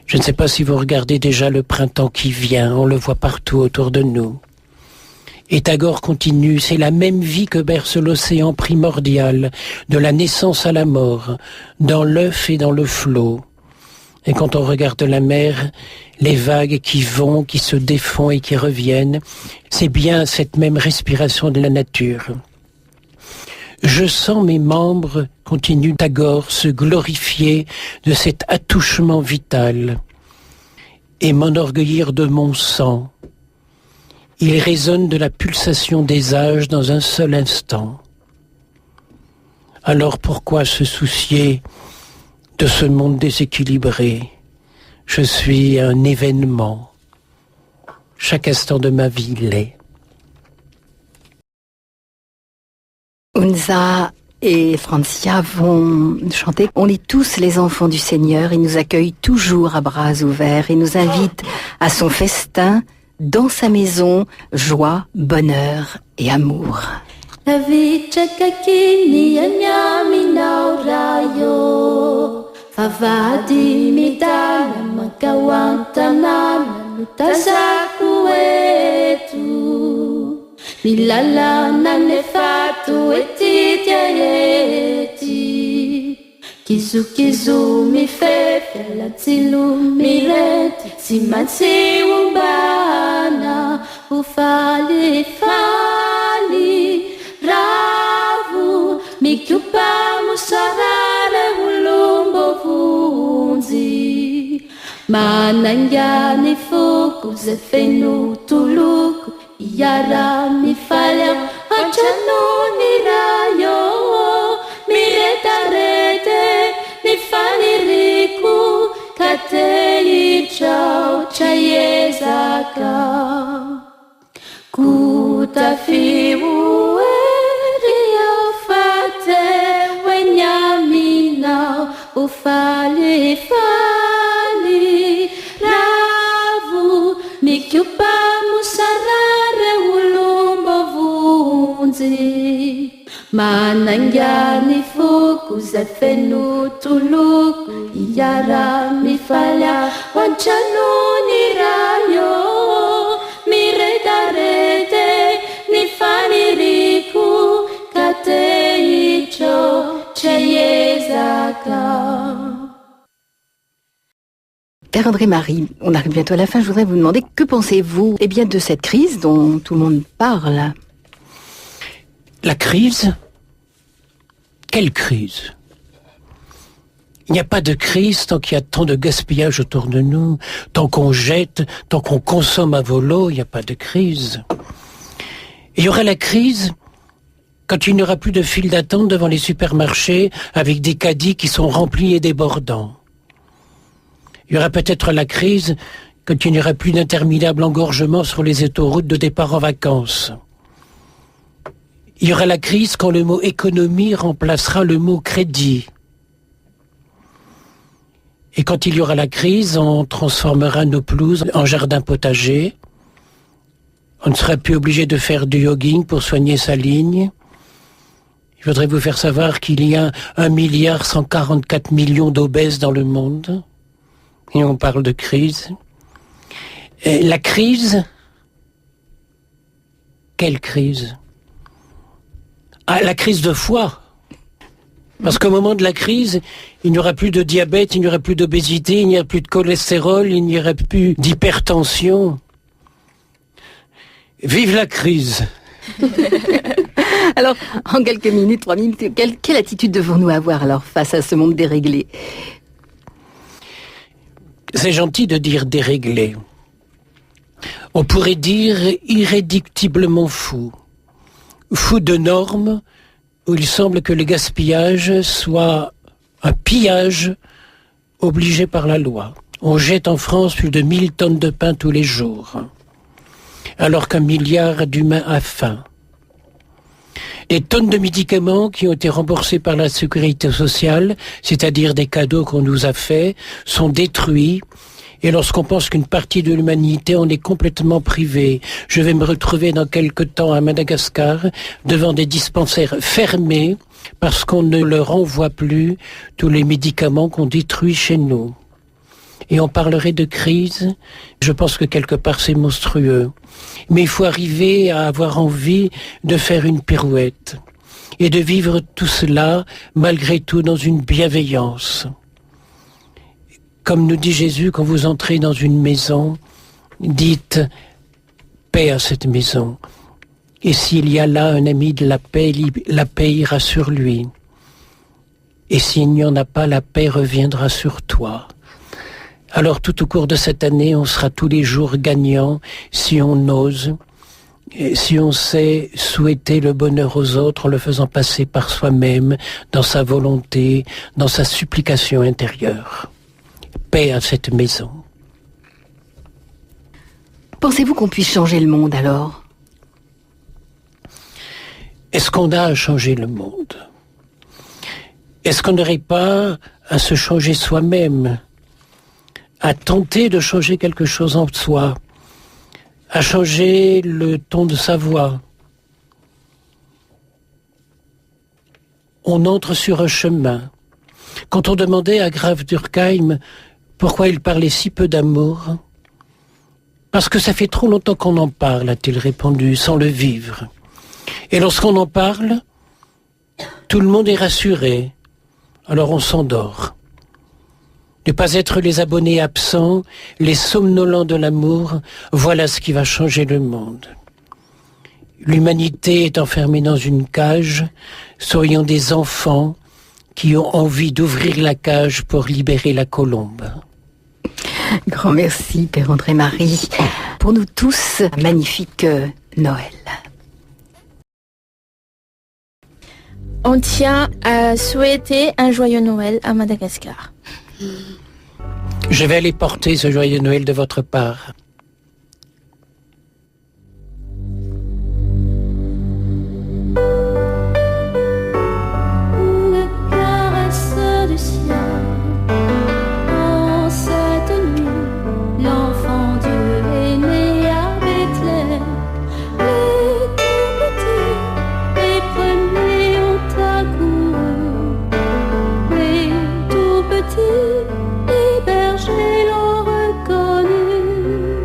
Je ne sais pas si vous regardez déjà le printemps qui vient, on le voit partout autour de nous. Et Tagore continue, c'est la même vie que berce l'océan primordial, de la naissance à la mort, dans l'œuf et dans le flot. Et quand on regarde la mer, les vagues qui vont, qui se défont et qui reviennent, c'est bien cette même respiration de la nature. Je sens mes membres, continue Tagore, se glorifier de cet attouchement vital et m'enorgueillir de mon sang. Il résonne de la pulsation des âges dans un seul instant. Alors pourquoi se soucier de ce monde déséquilibré? Je suis un événement. Chaque instant de ma vie l'est. Unza et Francia vont chanter. On est tous les enfants du Seigneur. Il nous accueille toujours à bras ouverts. Il nous invite à son festin, dans sa maison, joie, bonheur et amour. Favadi midana makawantanana nutazaku etu nilala nanefatu etitia eti kizu kizu mi fefe la tilu mireti simansi umbana ufali fali ravu mikyupa musarale ulumbo vunzi manangani fuku zefenu tuluku yara mifalya achanuni rayo miretarete nifaniriku katei chao chayezaka kutafiu ufali fali ravu mikyupa musarare ulumbo vunzi manangyani fuku zefenu tuluku yara mifalya wanchanuni rayo miretarete nifaniriku kateicho Père André-Marie, on arrive bientôt à la fin. Je voudrais vous demander, que pensez-vous de cette crise dont tout le monde parle? La crise? Quelle crise? Il n'y a pas de crise tant qu'il y a tant de gaspillage autour de nous, tant qu'on jette, tant qu'on consomme à volo, il n'y a pas de crise. Il y aura la crise quand il n'y aura plus de file d'attente devant les supermarchés avec des caddies qui sont remplis et débordants. Il y aura peut-être la crise quand il n'y aura plus d'interminables engorgements sur les autoroutes de départ en vacances. Il y aura la crise quand le mot économie remplacera le mot crédit. Et quand il y aura la crise, on transformera nos pelouses en jardins potagers. On ne sera plus obligé de faire du jogging pour soigner sa ligne. Je voudrais vous faire savoir qu'il y a 1,144 milliard d'obèses dans le monde. Et on parle de crise. Et la crise? Quelle crise? Ah, la crise de foie. Parce qu'au moment de la crise, il n'y aura plus de diabète, il n'y aura plus d'obésité, il n'y aura plus de cholestérol, il n'y aura plus d'hypertension. Vive la crise! Alors, en quelques minutes, 3 minutes, quelle attitude devons-nous avoir alors face à ce monde déréglé? C'est gentil de dire déréglé. On pourrait dire irréductiblement fou. Fou de normes, où il semble que le gaspillage soit un pillage obligé par la loi. On jette en France plus de 1000 tonnes de pain tous les jours, alors qu'1 milliard d'humains a faim. Les tonnes de médicaments qui ont été remboursés par la sécurité sociale, c'est-à-dire des cadeaux qu'on nous a faits, sont détruits. Et lorsqu'on pense qu'une partie de l'humanité en est complètement privée, je vais me retrouver dans quelque temps à Madagascar devant des dispensaires fermés parce qu'on ne leur envoie plus tous les médicaments qu'on détruit chez nous. Et on parlerait de crise, je pense que quelque part c'est monstrueux. Mais il faut arriver à avoir envie de faire une pirouette et de vivre tout cela malgré tout dans une bienveillance. Comme nous dit Jésus, quand vous entrez dans une maison, dites paix à cette maison. Et s'il y a là un ami de la paix ira sur lui. Et s'il n'y en a pas, la paix reviendra sur toi. Alors tout au cours de cette année, on sera tous les jours gagnants si on ose, et si on sait souhaiter le bonheur aux autres en le faisant passer par soi-même, dans sa volonté, dans sa supplication intérieure. Paix à cette maison. Pensez-vous qu'on puisse changer le monde alors? Est-ce qu'on a à changer le monde? Est-ce qu'on n'aurait pas à se changer soi-même? À tenter de changer quelque chose en soi? À changer le ton de sa voix? On entre sur un chemin. Quand on demandait à Graf Durkheim pourquoi il parlait si peu d'amour, parce que ça fait trop longtemps qu'on en parle, a-t-il répondu, sans le vivre. Et lorsqu'on en parle, tout le monde est rassuré, alors on s'endort. Ne pas être les abonnés absents, les somnolents de l'amour, voilà ce qui va changer le monde. L'humanité est enfermée dans une cage, soyons des enfants qui ont envie d'ouvrir la cage pour libérer la colombe. Grand merci, Père André-Marie. Pour nous tous, magnifique Noël. On tient à souhaiter un joyeux Noël à Madagascar. Je vais aller porter ce joyeux Noël de votre part. Les bergers l'ont reconnu.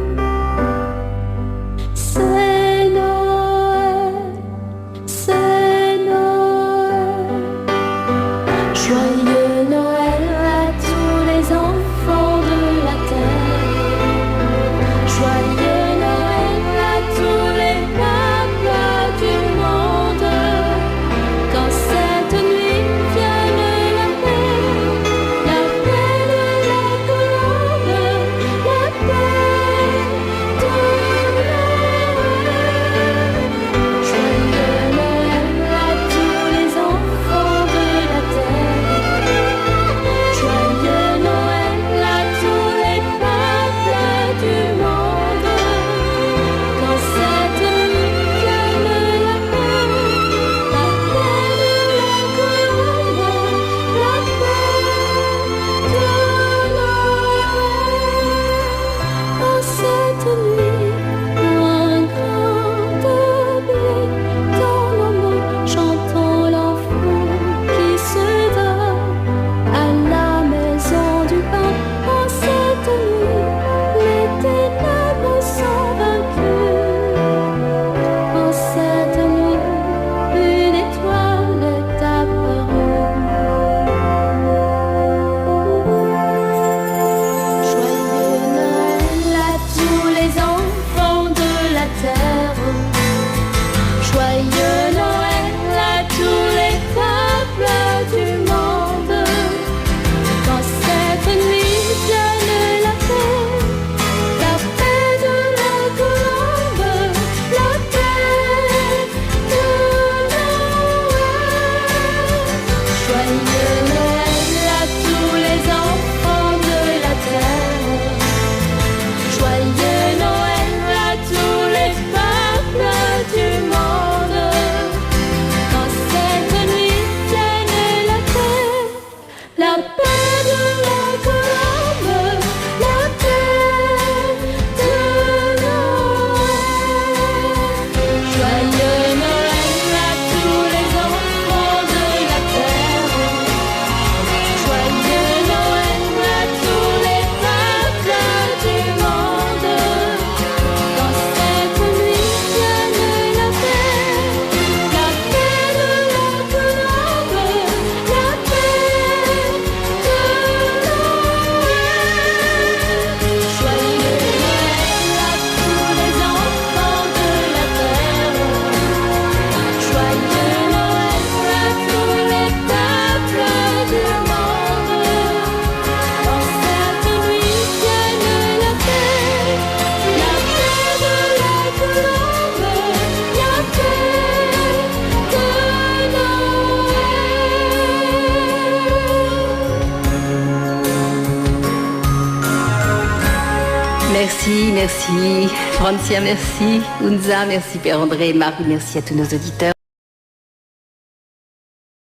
merci Francia, merci Unza, merci Père André, Marie, merci à tous nos auditeurs.